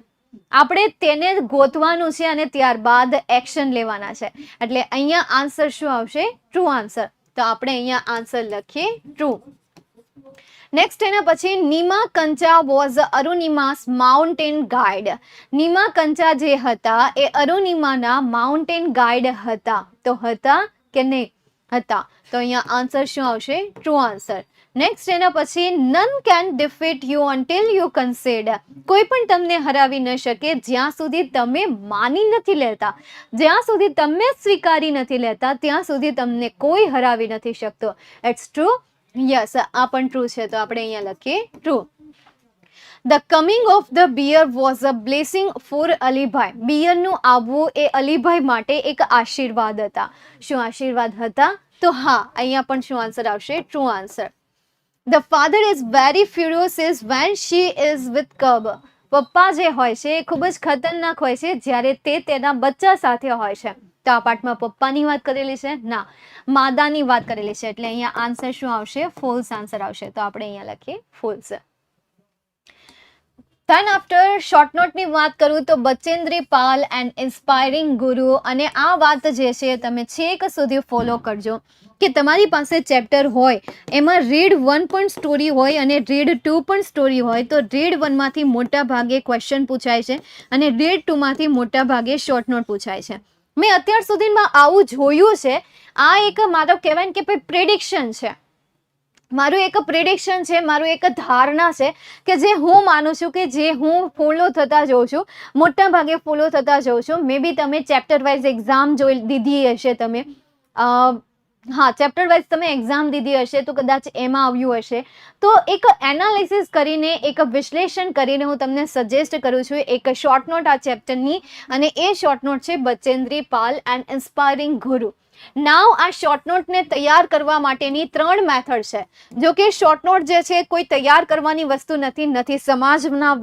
આપણે તેને ગોતવાનું છે અને ત્યારબાદ એક્શન લેવાના છે. એટલે અહીંયા આન્સર શું આવશે? True answer. તો આપણે અહીંયા આન્સર લખીએ ટ્રુ. નેક્સ્ટ એના પછી Nima Kancha was Arunima's mountain guide. Nima Kancha જે હતા એ અરુણિમાના માઉન્ટેન ગાઈડ હતા. તો હતા કે નહીં? હતા. તો અહીંયા આન્સર શું આવશે? True answer. નેક્સ્ટ એના પછી none can defeat you until you concede. કોઈ પણ તમને હરાવી ન શકે જ્યાં સુધી તમે માની નથી લેતા, જ્યાં સુધી તમે સ્વીકારી નથી લેતા ત્યાં સુધી તમને કોઈ હરાવી નથી શકતો. It's true. યસ, આ પણ ટ્રુ છે. તો આપણે અહીંયા લખીએ true. The coming of the bear was a blessing for Alibhai. બિયરનું આવવું એ અલીભાઈ માટે એક આશીર્વાદ હતા. શું આશીર્વાદ હતા? તો હા, અહીંયા પણ શું આન્સર આવશે? True answer. The father is very furious when she is with cub. પપ્પા જે હોય છે એ ખૂબ જ ખતરનાક હોય છે જ્યારે તે તેના બચ્ચા સાથે હોય છે. તો આ પાઠમાં પપ્પાની વાત કરેલી છે? ના, માદાની વાત કરેલી છે. એટલે અહીંયા આન્સર શું આવશે? ફોલ્સ આન્સર આવશે. તો આપણે અહીંયા લખીએ ફોલ્સ. ધેન આફ્ટર શોર્ટ નોટની વાત કરું તો બચેન્દ્રી પાલ એન્ડ ઇન્સ્પાયરિંગ ગુરુ. અને આ વાત જે છે તમે છેક સુધી ફોલો કરજો કે તમારી પાસે ચેપ્ટર હોય એમાં રીડ 1 પણ સ્ટોરી હોય અને રીડ 2 પણ સ્ટોરી હોય. તો રીડ 1માંથી મોટા ભાગે ક્વેશ્ચન પૂછાય છે અને રીડ 2માંથી મોટા ભાગે શોર્ટ નોટ પૂછાય છે. મેં અત્યાર સુધીમાં આવું જોયું છે. આ એક મારો કહેવાય ને કે ભાઈ પ્રેડિક્શન છે, મારું એક પ્રેડિક્શન છે, મારું એક ધારણા છે કે જે હું માનું છું કે જે હું ફોલો થતા જોઉં છું, મોટા ભાગે ફોલો થતા જોઉં છું. મે બી તમે ચેપ્ટર વાઇઝ એક્ઝામ જોઈ દીધી હશે, તમે હા ચેપ્ટર વાઇઝ તમે એક્ઝામ દીધી હશે તો કદાચ એમાં આવ્યું હશે. તો એક એનાલિસિસ કરીને, એક વિશ્લેષણ કરીને હું તમને સજેસ્ટ કરું છું એક શોર્ટ નોટ આ ચેપ્ટરની. અને એ શોર્ટ નોટ છે બચેન્દ્રી પાલ એન્ડ ઇન્સ્પાયરિંગ ગુરુ. નાવ આ શોર્ટ નોટને તૈયાર કરવા માટેની 3 મેથડ છે. જો કે શોર્ટ નોટ જે છે કોઈ તૈયાર કરવાની વસ્તુ નથી સમાજના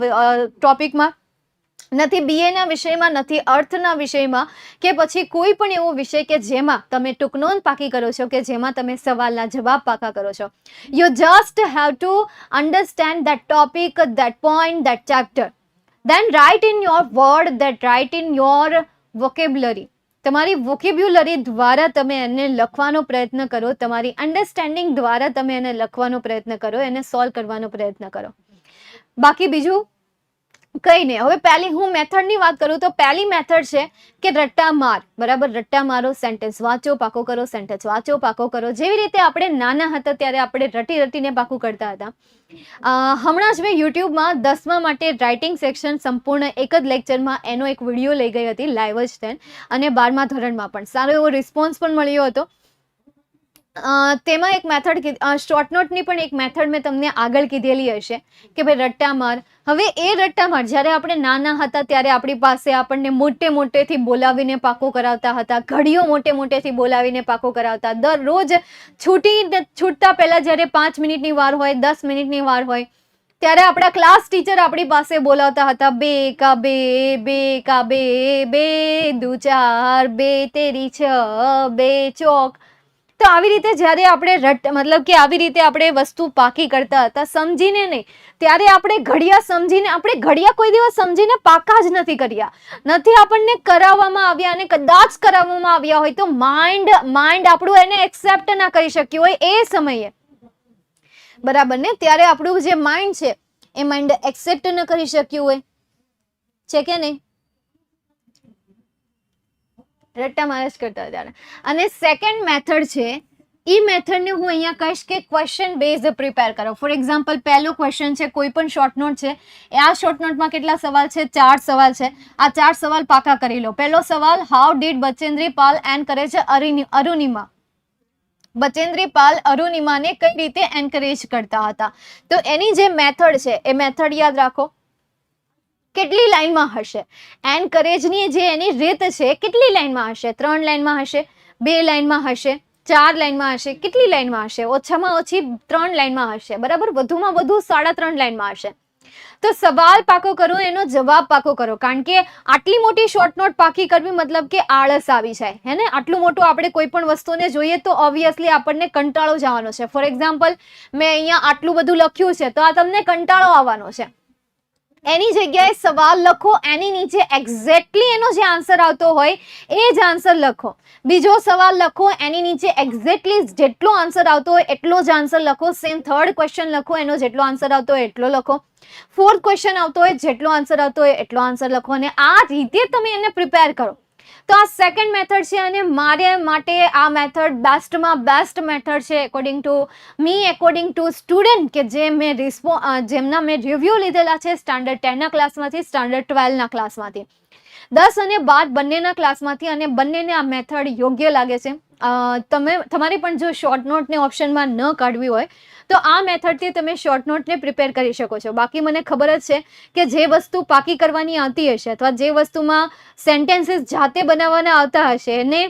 ટોપિકમાં, નથી બીએના વિષયમાં, નથી અર્થના વિષયમાં, કે પછી કોઈ પણ એવો વિષય કે જેમાં તમે ટૂંક નોંધ પાકી કરો છો, કે જેમાં તમે સવાલના જવાબ પાકા કરો છો. You just have to understand that topic, that point, that chapter. Then write in your word, that write in your vocabulary. તમારી વોકેબ્યુલરી દ્વારા તમે એને લખવાનો પ્રયત્ન કરો, તમારી અન્ડરસ્ટેન્ડિંગ દ્વારા તમે એને લખવાનો પ્રયત્ન કરો, એને સોલ્વ કરવાનો પ્રયત્ન કરો. બાકી બીજું કંઈ નહીં. હવે પહેલી હું મેથડની વાત કરું તો પહેલી મેથડ છે કે રટ્ટા માર. બરાબર, રટ્ટા મારો, સેન્ટેન્સ વાંચો, પાકો કરો, સેન્ટેન્સ વાંચો, પાકો કરો. જેવી રીતે આપણે નાના હતા ત્યારે આપણે રટીને પાકું કરતા હતા. હમણાં જ મેં યુટ્યુબમાં 10મા માટે રાઇટિંગ સેક્શન સંપૂર્ણ એક જ લેક્ચરમાં એનો એક વિડીયો લઈ ગઈ હતી, લાઈવ જ તેન. અને 12મા ધોરણમાં પણ સારો એવો રિસ્પોન્સ પણ મળ્યો હતો. તેમાં એક મેથડ, શોર્ટ નોટની પણ એક મેથડ મેં તમને આગળ કીધેલી હશે કે ભાઈ રટ્ટા માર. હવે એ રટ્ટા માર જ્યારે આપણે નાના હતા ત્યારે આપણી પાસે આપણને મોટેથી બોલાવીને પાકો કરાવતા હતા, ઘડીઓ મોટેથી બોલાવીને પાકો કરાવતા. દરરોજ છૂટતા પહેલા જ્યારે 5 મિનિટની વાર હોય, 10 મિનિટની વાર હોય, ત્યારે આપણા ક્લાસ ટીચર આપણી પાસે બોલાવતા હતા 2 કા 2, 2 કા 2, 2 દુ 4, 2 તેરી 6, 2 ચોક. તો આવી રીતે જ્યારે આપણે મતલબ કે આવી રીતે આપણે વસ્તુ પાકી કરતા હતા, સમજીને નહીં. ત્યારે આપણે ઘડિયા સમજીને, આપણે ઘડિયા કોઈ દિવસ સમજીને પાકા જ નથી કર્યા, નથી આપણને કરાવવામાં આવ્યા. અને કદાચ કરાવવામાં આવ્યા હોય તો માઇન્ડ આપણું એને એક્સેપ્ટ ના કરી શક્યું હોય એ સમયે. બરાબર ને? ત્યારે આપણું જે માઇન્ડ છે એ માઇન્ડ એક્સેપ્ટ ન કરી શક્યું હોય છે કે નહીં? રટ્ટા માર જ કરતા ત્યારે. અને સેકન્ડ મેથડ છે, એ મેથડને હું અહીંયા કહીશ કે ક્વેશ્ચન બેઝ પ્રિપેર કરો. ફોર એક્ઝામ્પલ, પહેલો ક્વેશ્ચન છે, કોઈ પણ શોર્ટ નોટ છે, આ શોર્ટ નોટમાં કેટલા સવાલ છે? 4 સવાલ છે. આ 4 સવાલ પાકા કરી લો. પહેલો સવાલ, how did Bachendri Pal encourage Arunima. Bachendri Pal અરુણિમાને કઈ રીતે એન્કરેજ કરતા હતા? તો એની જે મેથડ છે એ મેથડ યાદ રાખો. કેટલી લાઈનમાં હશે, એન્કરેજની જે એની રીત છે કેટલી લાઈનમાં હશે, 3 લાઈનમાં હશે, 2 લાઈનમાં હશે, 4 લાઈનમાં હશે, કેટલી લાઈનમાં હશે, ઓછામાં ઓછી 3 લાઈનમાં હશે, બરાબર, વધુમાં વધુ 3.5 લાઈનમાં હશે. તો સવાલ પાકો કરો, એનો જવાબ પાકો કરો, કારણ કે આટલી મોટી શોર્ટ નોટ પાકી કરવી મતલબ કે આળસ આવી જાય, હે ને. આટલું મોટું આપણે કોઈ પણ વસ્તુને જોઈએ તો ઓબ્વિયસલી આપણને કંટાળો જ આવવાનો છે. ફોર એક્ઝામ્પલ, મેં અહીંયા આટલું બધું લખ્યું છે તો આ તમને કંટાળો આવવાનો છે. એની જગ્યાએ સવાલ લખો, એની નીચે એક્ઝેક્ટલી એનો જે આન્સર આવતો હોય એ જ આન્સર લખો. બીજો સવાલ લખો, એની નીચે એક્ઝેક્ટલી જેટલો આન્સર આવતો હોય એટલો જ આન્સર લખો. સેમ થર્ડ ક્વેશ્ચન લખો, એનો જેટલો આન્સર આવતો હોય એટલો લખો. ફોર્થ ક્વેશ્ચન આવતો હોય, જેટલો આન્સર આવતો હોય એટલો આન્સર લખો, અને આ રીતે તમે એને પ્રિપેર કરો. તો આ સેકન્ડ મેથડ છે, અને મારે માટે આ મેથડ બેસ્ટમાં બેસ્ટ મેથડ છે according to me, according to student, કે જે મેં જેમના મેં રિવ્યૂ લીધેલા છે સ્ટાન્ડર્ડ 10ના ક્લાસમાંથી, સ્ટાન્ડર્ડ 12ના ક્લાસમાંથી, 10 અને 12 બંનેના ક્લાસમાંથી, અને બંનેને આ મેથડ યોગ્ય લાગે છે. તમારે પણ જો શોર્ટ નોટને ઓપ્શનમાં ન કાઢવી હોય તો આ મેથડથી તમે શોર્ટ નોટને પ્રિપેર કરી શકો છો. બાકી મને ખબર જ છે કે જે વસ્તુ પાકી કરવાની આવતી હશે, અથવા જે વસ્તુમાં સેન્ટેન્સીસ જાતે બનાવવાના આવતા હશે, એને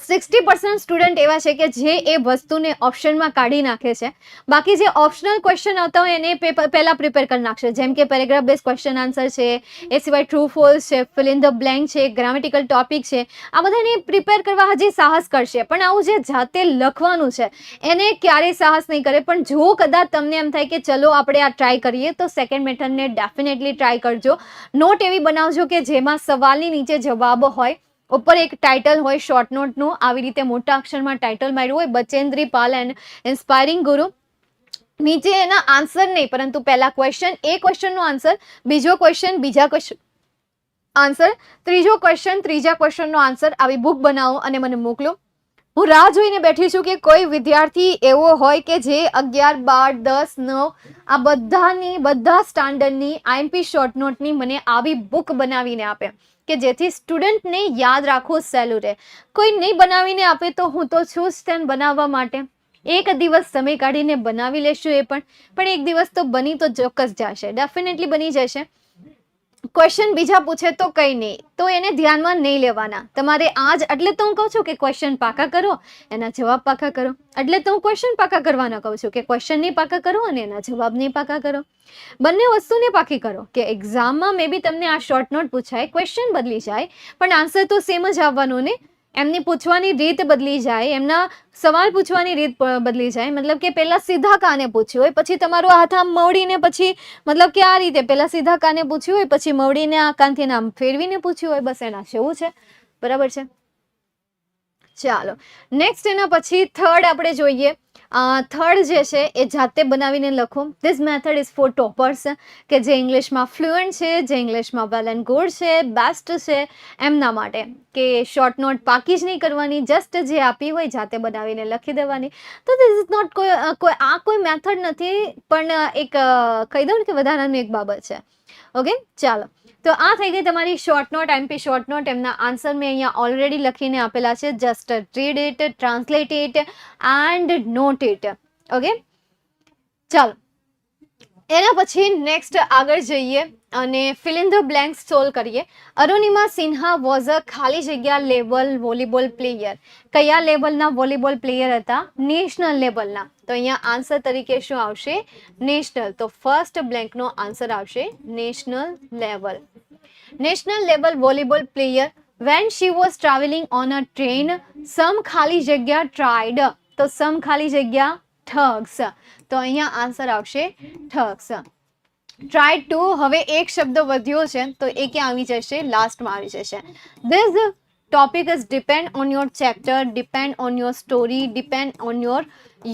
60% સ્ટુડન્ટ એવા છે કે જે એ વસ્તુને ઓપ્શનમાં કાઢી નાખે છે. બાકી જે ઓપ્શનલ ક્વેશ્ચન આવતા હોય એને પહેલા પ્રિપેર કરી નાખશે, જેમ કે પેરેગ્રાફ બેઝ ક્વેશ્ચન આન્સર છે, એ સિવાય ટ્રુ ફોલ્સ છે, ફિલ ઇન ધ બ્લેન્ક છે, ગ્રામેટિકલ ટોપિક છે, આ બધાને પ્રિપેર કરવા હજી સાહસ કરશે. પણ આવું જે જાતે લખવાનું છે એને ક્યારેય સાહસ નહીં કરે. પણ જો કદાચ તમને એમ થાય કે ચલો આપણે આ ટ્રાય કરીએ, તો સેકન્ડ મેથડને ડેફિનેટલી ટ્રાય કરજો. નોટ એવી બનાવજો કે જેમાં સવાલની નીચે જવાબ હોય, ઉપર એક ટાઇટલ હોય શોર્ટ નોટનું, આવી રીતે મોટા અક્ષરમાં ટાઇટલ માર્યું હોય, બચેન્દ્રી પાલ એન્ડ ઇન્સ્પાયરિંગ ગુરુ. નીચે એના આન્સર નહીં, પરંતુ પહેલા ક્વેશ્ચન, એ ક્વેશ્ચનનો આન્સર, બીજો ક્વેશ્ચન, બીજા ક્વેશ્ચન આન્સર, ત્રીજો ક્વેશ્ચન, ત્રીજા ક્વેશ્ચનનો આન્સર, આવી બુક બનાવો અને મને મોકલો. હું રાહ જોઈને બેઠી છું કે કોઈ વિદ્યાર્થી એવો હોય કે જે 11, 12, 10, 9 આ બધા સ્ટાન્ડર્ડની આઈએમપી શોર્ટ નોટની મને આવી બુક બનાવીને આપે કે જેથી સ્ટુડન્ટને યાદ રાખવું સહેલું રહે. કોઈ નહીં બનાવીને આપે તો હું તો છું જ તેને બનાવવા માટે. એક દિવસ સમય કાઢીને બનાવી લેશું, એ પણ એક દિવસ તો બની તો ચોક્કસ જશે, ડેફિનેટલી બની જશે. ક્વેશ્ચન બીજા પૂછે તો કંઈ નહીં, તો એને ધ્યાનમાં નહીં લેવાના. તમારે આજ એટલે તો હું કહું છું કે ક્વેશ્ચન પાકા કરો, એના જવાબ પાકા કરો. એટલે તો હું ક્વેશ્ચન પાકા કરવાના કહું છું કે ક્વેશ્ચન નહીં પાકા કરો અને એના જવાબ નહીં પાકા કરો. બંને વસ્તુને પાકી કરો કે એક્ઝામમાં મે બી તમને આ શોર્ટ નોટ પૂછાય, ક્વેશ્ચન બદલી જાય, પણ આન્સર તો સેમ જ આવવાનો ને. એમની પૂછવાની રીત બદલી જાય, એમના સવાલ પૂછવાની રીત બદલી જાય. મતલબ કે પહેલા સીધા કાને પૂછ્યું હોય, પછી તમારો હાથ આમ મવડીને, પછી મતલબ કે આ રીતે પહેલા સીધા કાને પૂછ્યું હોય, પછી મવડીને આ કાનથી આમ ફેરવીને પૂછ્યું હોય, બસ એના જેવું છે. બરાબર છે. ચાલો નેક્સ્ટ એના પછી થર્ડ આપણે જોઈએ. થર્ડ જે છે એ જાતે બનાવીને લખો. This method is four toppers, કે જે ઇંગ્લિશમાં ફ્લુઅન્ટ છે, જે ઇંગ્લિશમાં વેલ એન્ડ ગુડ છે, બેસ્ટ છે, એમના માટે કે શોર્ટ નોટ પાકી જ નહીં કરવાની, જસ્ટ જે આપી હોય જાતે બનાવીને લખી દેવાની. તો ધીસ ઇઝ નોટ કોઈ મેથડ નથી, પણ એક કહી દઉં ને કે વધારાની એક બાબત છે. ઓકે, ચાલો. તો આ થઈ ગઈ તમારી short note, MP short note. એમના આન્સર મેં અહીંયા ઓલરેડી લખીને આપેલા છે. Just read it, translate it and note it. Okay, ચાલો. એના પછી નેક્સ્ટ આગળ જઈએ અને fill in the blanks solve કરીએ. અરુણિમા સિન્હા વોઝ અ ખાલી જગ્યા લેવલ વોલીબોલ પ્લેયર. કયા લેવલના વોલીબોલ પ્લેયર હતા? નેશનલ લેવલના. તો અહીંયા આન્સર તરીકે શું આવશે? નેશનલ. તો ફર્સ્ટ બ્લેન્કનો આન્સર આવશે national level. National level volleyball player. When she was travelling on a train, some ખાલી જગ્યા ટ્રાઇડ. તો સમ ખાલી જગ્યા ઠગ્સ. તો અહીંયા આન્સર આવશે ઠગ્સ. Try to. હવે એક શબ્દ વધ્યો છે તો એ ક્યાં આવી જશે? લાસ્ટમાં આવી જશે. This topic is depend on your chapter, depend on your story, depend on your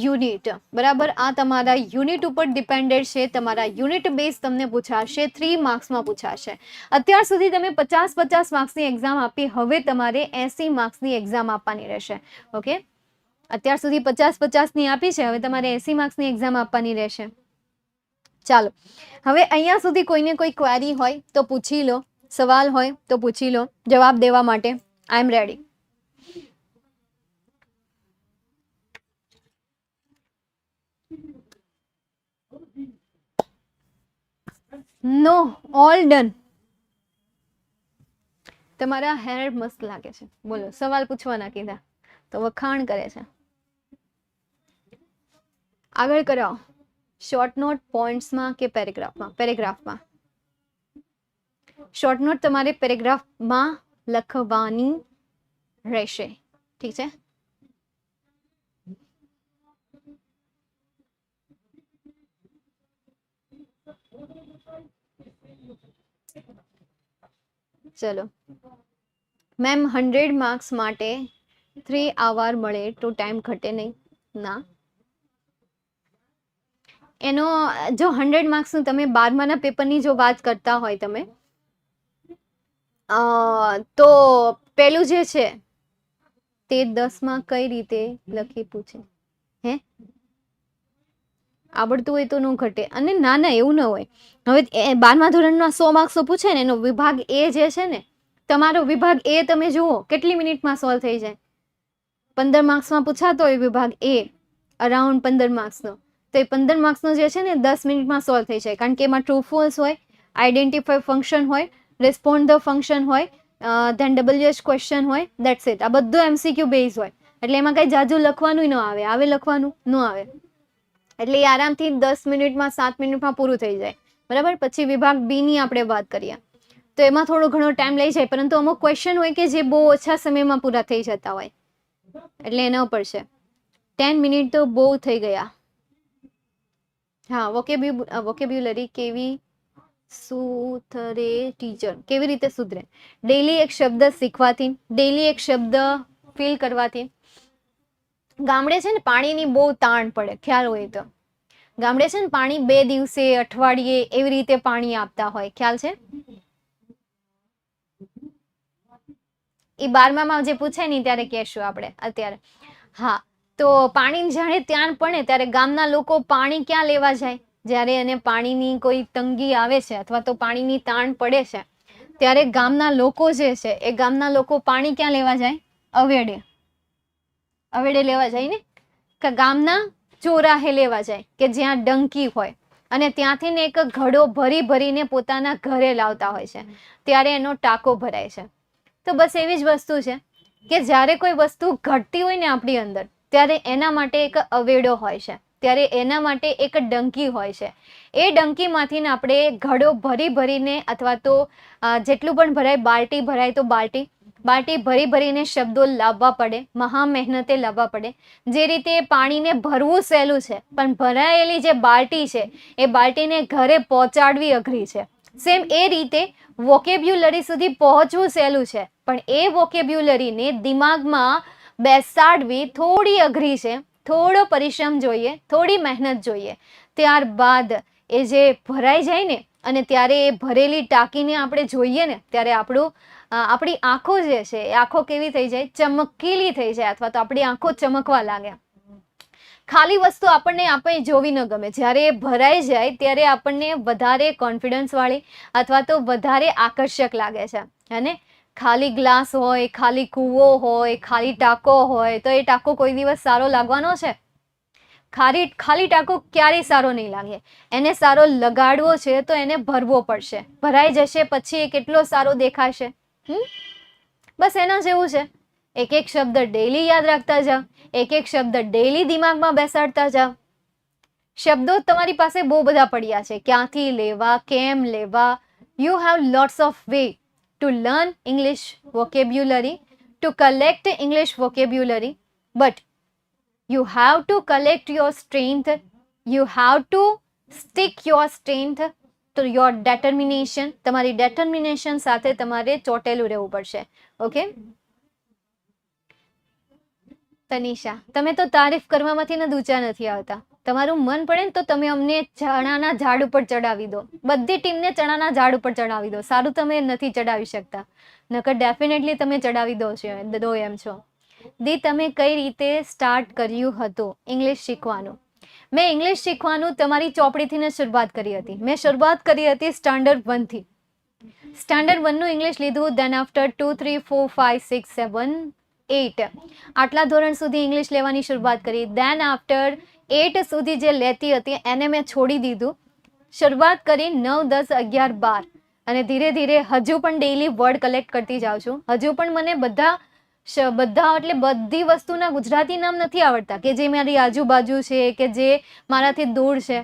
unit. બરાબર, આ તમારા યુનિટ ઉપર ડિપેન્ડેડ છે. તમારા યુનિટ બેઝ તમને પૂછાશે, 3 માર્ક્સમાં પૂછાશે. અત્યાર સુધી તમે 50 માર્ક્સની એક્ઝામ આપી, હવે તમારે 80 માર્ક્સની એક્ઝામ આપવાની રહેશે. ઓકે, અત્યાર સુધી 50-50ની આપી છે, હવે તમારે 80 માર્ક્સની એક્ઝામ આપવાની રહેશે. ચાલો, હવે અહીંયા સુધી કોઈને કોઈ ક્વેરી હોય તો પૂછી લો, સવાલ હોય તો પૂછી લો. જવાબ દેવા માટે આઈ એમ રેડી. નો, ઓલ ડન. તમારા હેર મસ્ત લાગે છે. બોલો, સવાલ પૂછવાના કીધા તો વખાણ કરે છે. આગળ કરાવો. શોર્ટ નોટ પોઈન્ટ્સમાં કે પેરેગ્રાફમાં? પેરેગ્રાફમાં. શોર્ટ નોટ તમારે પેરેગ્રાફમાં લખવાની રહેશે. ઠીક છે. ચલો મેમ, 100 માર્ક્સ માટે 3 અવર મળે તો ટાઈમ ઘટે નહીં? ના. એનો જો 100 માર્ક્સનું તમે 12માના પેપરની જો વાત કરતા હોય તમે, તો પેલું જે છે તે 10માં કઈ રીતે લખી પૂછે? હે, આવડતું હોય તો ન ઘટે. અને ના ના, એવું ન હોય. હવે 12મા ધોરણના 100 માર્ક્સનો પૂછે ને, એનો વિભાગ એ જે છે ને, તમારો વિભાગ એ તમે જુઓ કેટલી મિનિટમાં સોલ્વ થઈ જાય. 15 માર્ક્સમાં પૂછાતો હોય વિભાગ એ, અરાઉન્ડ 15 માર્ક્સનો, તો એ 15 માર્ક્સનો જે છે ને 10 મિનિટમાં સોલ્વ થઈ જાય. કારણ કે એમાં ટ્રુ ફોલ્સ હોય, આઈડેન્ટિફાઈ ફંક્શન હોય, રિસ્પોન્ડ ધ ફંક્શન હોય, ધેન WH ક્વેશ્ચન હોય, દેટ્સ ઇટ. આ બધું MCQ બેઝ હોય, એટલે એમાં કઈ જાજુ લખવાનું ન આવે. આવે લખવાનું ન આવે, એટલે એ આરામથી 10 મિનિટમાં 7 મિનિટમાં પૂરું થઈ જાય. બરાબર. પછી વિભાગ બી ની આપણે વાત કરીએ તો એમાં થોડો ઘણો ટાઈમ લઈ જાય, પરંતુ અમુક ક્વેશ્ચન હોય કે જે બહુ ઓછા સમયમાં પૂરા થઈ જતા હોય, એટલે એના ઉપર છે. 10 મિનિટ તો બહુ થઈ ગયા. હા, વોકેબ્યુલરી કેવી સુધરે ટીચર? કેવી રીતે સુધરે? ડેઈલી એક શબ્દ શીખવાથી, ડેઈલી એક શબ્દ ફીલ કરવાથી. ગામડે છે ને પાણીની બહુ તાણ પડે, ખ્યાલ હોય તો. ગામડે છે ને પાણી 2 દિવસે, અઠવાડિયે એવી રીતે પાણી આપતા હોય, ખ્યાલ છે? એ 12મામાં જે પૂછાય ને ત્યારે કહેશું આપણે અત્યારે. હા, તો પાણી જાણે ત્યાં પડે ત્યારે ગામના લોકો પાણી ક્યાં લેવા જાય? જ્યારે એને પાણીની કોઈ તંગી આવે છે અથવા તો પાણીની તાણ પડે છે, ત્યારે ગામના લોકો જે છે એ ગામના લોકો પાણી ક્યાં લેવા જાય? અવેડે. અવેડે લેવા જાય ને, કે ગામના ચોરાહે લેવા જાય, કે જ્યાં ડંકી હોય, અને ત્યાંથી ને એક ઘડો ભરી ભરીને પોતાના ઘરે લાવતા હોય છે, ત્યારે એનો ટાંકો ભરાય છે. તો બસ એવી જ વસ્તુ છે કે જ્યારે કોઈ વસ્તુ ઘટતી હોય ને આપણી અંદર, ત્યારે એના માટે એક અવેડો હોય છે, ત્યારે એના માટે એક ડંકી હોય છે. એ ડંકીમાંથી આપણે ઘડો ભરી ભરીને, અથવા તો જેટલું પણ ભરાય, બાલટી ભરાય તો બાલટી ભરી ભરીને શબ્દો લાવવા પડે, મહા મહેનતે લાવવા પડે. જે રીતે પાણીને ભરવું સહેલું છે, પણ ભરાયેલી જે બાલટી છે એ બાલટીને ઘરે પહોંચાડવી અઘરી છે. સેમ એ રીતે વોકેબ્યુલરી સુધી પહોંચવું સહેલું છે, પણ એ વોકેબ્યુલરીને દિમાગમાં બેસાડવી થોડી અઘરી છે. થોડો પરિશ્રમ જોઈએ, થોડી મહેનત જોઈએ. ત્યારબાદ એ જે ભરાઈ જાય ને, અને ત્યારે એ ભરેલી ટાંકીને આપણે જોઈએ ને, ત્યારે આપણી આંખો જે છે એ આંખો કેવી થઈ જાય? ચમકીલી થઈ જાય, અથવા તો આપણી આંખો ચમકવા લાગે. ખાલી વસ્તુ આપણે જોવી ન ગમે. જ્યારે એ ભરાઈ જાય ત્યારે આપણને વધારે કોન્ફિડન્સ વાળી અથવા તો વધારે આકર્ષક લાગે છે. અને ખાલી ગ્લાસ હોય, ખાલી કૂવો હોય, ખાલી ટાંકો હોય, તો એ ટાંકો કોઈ દિવસ સારો લાગવાનો છે? ખાલી ટાંકો ક્યારેય સારો નહીં લાગે. એને સારો લગાડવો છે તો એને ભરવો પડશે. ભરાઈ જશે પછી એ કેટલો સારો દેખાશે? બસ એના જેવું છે. એક એક શબ્દ ડેઈલી યાદ રાખતા જાઓ, એક એક શબ્દ ડેઈલી દિમાગમાં બેસાડતા જાઓ. શબ્દો તમારી પાસે બહુ બધા પડ્યા છે, ક્યાંથી લેવા, કેમ લેવા. You have lots of way to learn English vocabulary, two collect English vocabulary, but you have to collect your strength, you have to stick your strength to your determination. તમારી determination સાથે તમારે ચોટેલું રહેવું પડશે. ઓકે તનિષા, તમે તો તારીફ કરવામાંથી ને ઊંચા નથી આવતા. તમારું મન પડે ને તો તમે અમને ચણાના ઝાડ ઉપર ચડાવી દો, બધી ટીમને ચણાના ઝાડ ઉપર ચડાવી દો. સારું તમે નથી ચડાવી શકતા, નકર ડેફિનેટલી તમે ચડાવી દો એમ છો. દી, તમે કઈ રીતે સ્ટાર્ટ કર્યું હતું ઇંગ્લિશ શીખવાનું? મેં ઇંગ્લિશ શીખવાનું તમારી ચોપડીથી શરૂઆત કરી હતી. મેં શરૂઆત કરી હતી સ્ટાન્ડર્ડ 1 થી. સ્ટાન્ડર્ડ 1 નું ઇંગ્લિશ લીધું, દેન આફ્ટર 2, 3, 4, 5, 6, 7, 8 આટલા ધોરણ સુધી ઇંગ્લિશ લેવાની શરૂઆત કરી. દેન આફ્ટર 8 સુધી જે લેતી હતી એને મેં છોડી દીધું. શરૂઆત કરી 9, 10, 11, 12 અને ધીરે ધીરે હજુ પણ ડેઈલી વર્ડ કલેક્ટ કરતી જાઉં છું. હજુ પણ મને બધા એટલે બધી વસ્તુના ગુજરાતી નામ નથી આવડતા કે જે મારી આજુબાજુ છે કે જે મારાથી દૂર છે.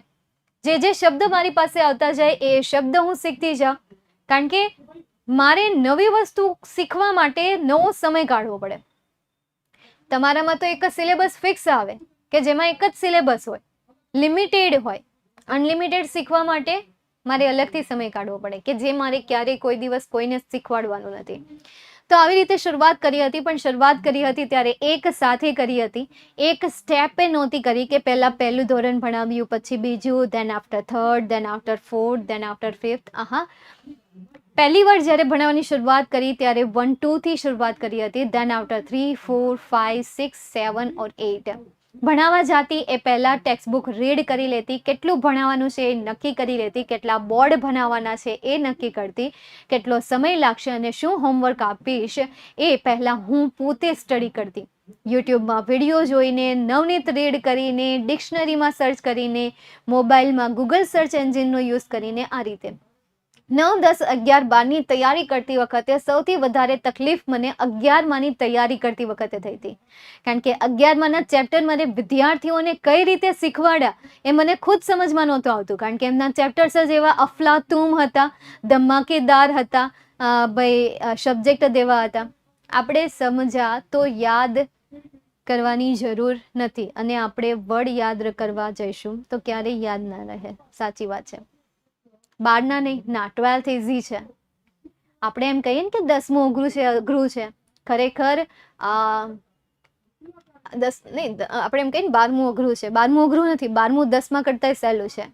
જે શબ્દ મારી પાસે આવતા જાય એ શબ્દ હું શીખતી જાઉં, કારણ કે મારે નવી વસ્તુ શીખવા માટે નવો સમય કાઢવો પડે. તમારામાં તો એક જ સિલેબસ ફિક્સ આવે કે જેમાં એક જ સિલેબસ હોય, લિમિટેડ હોય. અનલિમિટેડ શીખવા માટે મારે અલગથી સમય કાઢવો પડે કે જે મારે ક્યારેય કોઈ દિવસ કોઈને શીખવાડવાનું નથી. તો આવી રીતે શરૂઆત કરી હતી, પણ શરૂઆત કરી હતી ત્યારે એક સાથે કરી હતી, એક સ્ટેપે નહોતી કરી કે પહેલું ધોરણ ભણાવ્યું, પછી બીજું, than after third, than after fourth, than after fifth. પહેલી વાર જ્યારે ભણાવવાની શરૂઆત કરી ત્યારે 1, 2 થી શરૂઆત કરી હતી, ધેન આફ્ટર 3, 4, 5, 6, 7 ઓર 8. ભણાવવા જાતી એ પહેલા ટેક્સ્ટબુક રીડ કરી લેતી, કેટલું ભણાવવાનું છે એ નક્કી કરી લેતી, કેટલા બોર્ડ ભણાવવાના છે એ નક્કી કરતી, કેટલો સમય લાગશે અને શું હોમવર્ક આપીશ એ પહેલા હું પોતે સ્ટડી કરતી. યુટ્યુબમાં વિડીયો જોઈને, નવનીત રીડ કરીને, ડિક્શનરીમાં સર્ચ કરીને, મોબાઈલમાં ગૂગલ સર્ચ એન્જિનનો યુઝ કરીને, આ રીતે 9, 10, 11, 12ની તૈયારી કરતી વખતે સૌથી વધારે તકલીફ મને 11માની તૈયારી કરતી વખતે થઈ હતી. કારણ કે 11માના ચેપ્ટર મને વિદ્યાર્થીઓને કઈ રીતે શીખવાડ્યા એ મને ખુદ સમજમાં નહોતું આવતું, કારણ કે એમના ચેપ્ટર્સ જ એવા અફલાતુમ હતા, ધમાકેદાર હતા, ભાઈ સબ્જેક્ટ દેવા હતા. આપણે સમજ્યા તો યાદ કરવાની જરૂર નથી, અને આપણે વર્ડ યાદ કરવા જઈશું તો ક્યારેય યાદ ના રહે. સાચી વાત છે. 12ના નહીં ના, 12th ઇઝી છે. આપણે એમ કહીએ ને કે 10મું અઘરું છે, ખરેખર 10 નહીં, આપણે એમ કહીએ ને 12મું અઘરું છે. 12મું અઘરું નથી, 12મું 10માં કરતા સહેલું છે.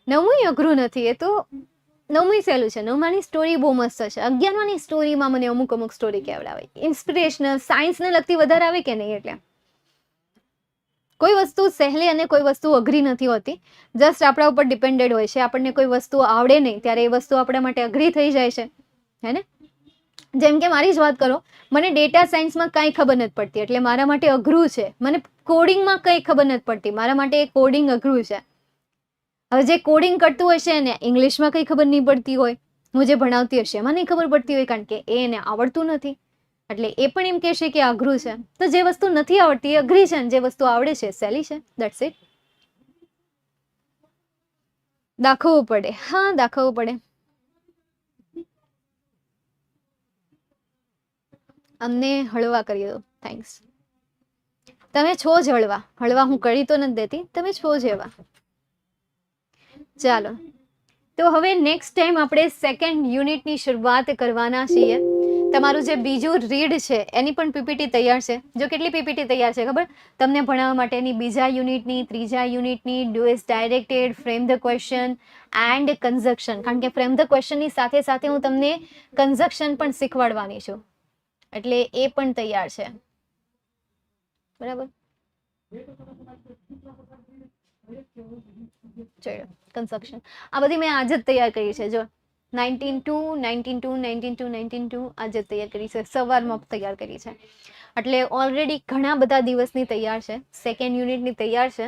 9મું અઘરું નથી, એ તો 9મું સહેલું છે. 9માની સ્ટોરી બહુ મસ્ત છે. 11માની સ્ટોરીમાં મને અમુક સ્ટોરી કેવડાવે, ઇન્સ્પિરેશનલ, સાયન્સને લગતી વધારે આવે કે નહીં. એટલે કોઈ વસ્તુ સહેલી અને કોઈ વસ્તુ અઘરી નથી હોતી, જસ્ટ આપણા ઉપર ડિપેન્ડેડ હોય છે. આપણને કોઈ વસ્તુ આવડે નહીં ત્યારે એ વસ્તુ આપણા માટે અઘરી થઈ જાય છે, હે ને. જેમ કે મારી જ વાત કરો, મને ડેટા સાયન્સમાં કંઈ ખબર નથી પડતી એટલે મારા માટે અઘરું છે. મને કોડિંગમાં કંઈ ખબર નથી પડતી, મારા માટે એ કોડિંગ અઘરું છે. હવે જે કોડિંગ કરતું હોય છે એને ઇંગ્લિશમાં કંઈ ખબર નહીં પડતી હોય, હું જે ભણાવતી હશે એમાં નહીં ખબર પડતી હોય, કારણ કે એને આવડતું નથી. એટલે એ પણ એમ કહેશે કે અઘરું છે. તો જે વસ્તુ નથી આવડતી એ અઘરી છે, અને જે વસ્તુ આવડે છે સહેલી છે. That's it. દાખવવું પડે. હા, દાખવવું પડે. અમને હળવા કરી દો. થેન્ક્સ. તમે છો જ હળવા. હળવા હું કરી તો નથી દેતી, તમે છો જ એવા. ચાલો, તો હવે નેક્સ્ટ ટાઈમ આપણે સેકન્ડ યુનિટની શરૂઆત કરવાના છીએ. તમારું જે બીજું રીડ છે એની પણ પીપીટી તૈયાર છે. જો કેટલી પીપીટી તૈયાર છે ખબર તમને ભણાવવા માટેની? બીજા યુનિટની, ત્રીજા યુનિટની, do is directed, frame the question and conjunction. કારણ કે ફ્રેમ ધ ક્વેશ્ચનની સાથે સાથે હું તમને કન્ઝક્શન પણ શીખવાડવાની છું, એટલે એ પણ તૈયાર છે. બરાબર. ચલો, કન્સ્ટ્રક્શન આ બધી મેં આજે જ તૈયાર કરી છે. જો 19-2, 19-2, 19-2, 19-2 આજે જ તૈયાર કરી છે, સવારમાં તૈયાર કરી છે. એટલે ઓલરેડી ઘણા બધા દિવસની તૈયાર છે. સેકન્ડ યુનિટની તૈયાર છે.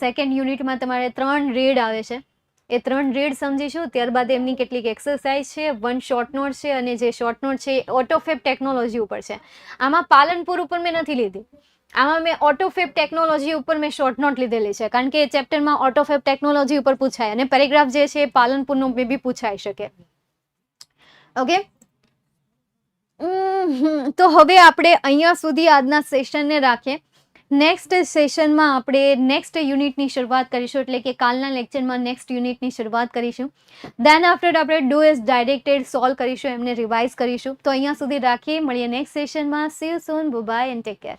સેકન્ડ યુનિટમાં તમારે 3 રીડ આવે છે. એ 3 રીડ સમજીશું, ત્યારબાદ એમની કેટલીક એક્સરસાઇઝ છે, 1 શોર્ટ નોટ છે, અને જે શોર્ટ નોટ છે ઓટોફેપ ટેકનોલોજી ઉપર છે. આમાં પાલનપુર ઉપર મેં નથી લીધી, આમાં મેં ઓટોફેપ ટેકનોલોજી ઉપર મેં શોર્ટ નોટ લીધેલી છે, કારણ કે ચેપ્ટરમાં ઓટોફેપ ટેકનોલોજી ઉપર પૂછાય, અને પેરેગ્રાફ જે છે એ પાલનપુરનો બી પૂછાઈ શકે. ઓકે, તો હવે આપણે અહીંયા સુધી આજના સેશનને રાખીએ. નેક્સ્ટ સેશનમાં આપણે નેક્સ્ટ યુનિટની શરૂઆત કરીશું, એટલે કે કાલના લેક્ચરમાં નેક્સ્ટ યુનિટની શરૂઆત કરીશું. દેન આફ્ટર આપણે ડુ ઇઝ ડાયરેક્ટેડ સોલ્વ કરીશું, એમને રિવાઇઝ કરીશું. તો અહીંયા સુધી રાખીએ, મળીએ નેક્સ્ટ સેશનમાં. See you soon, bye and take care.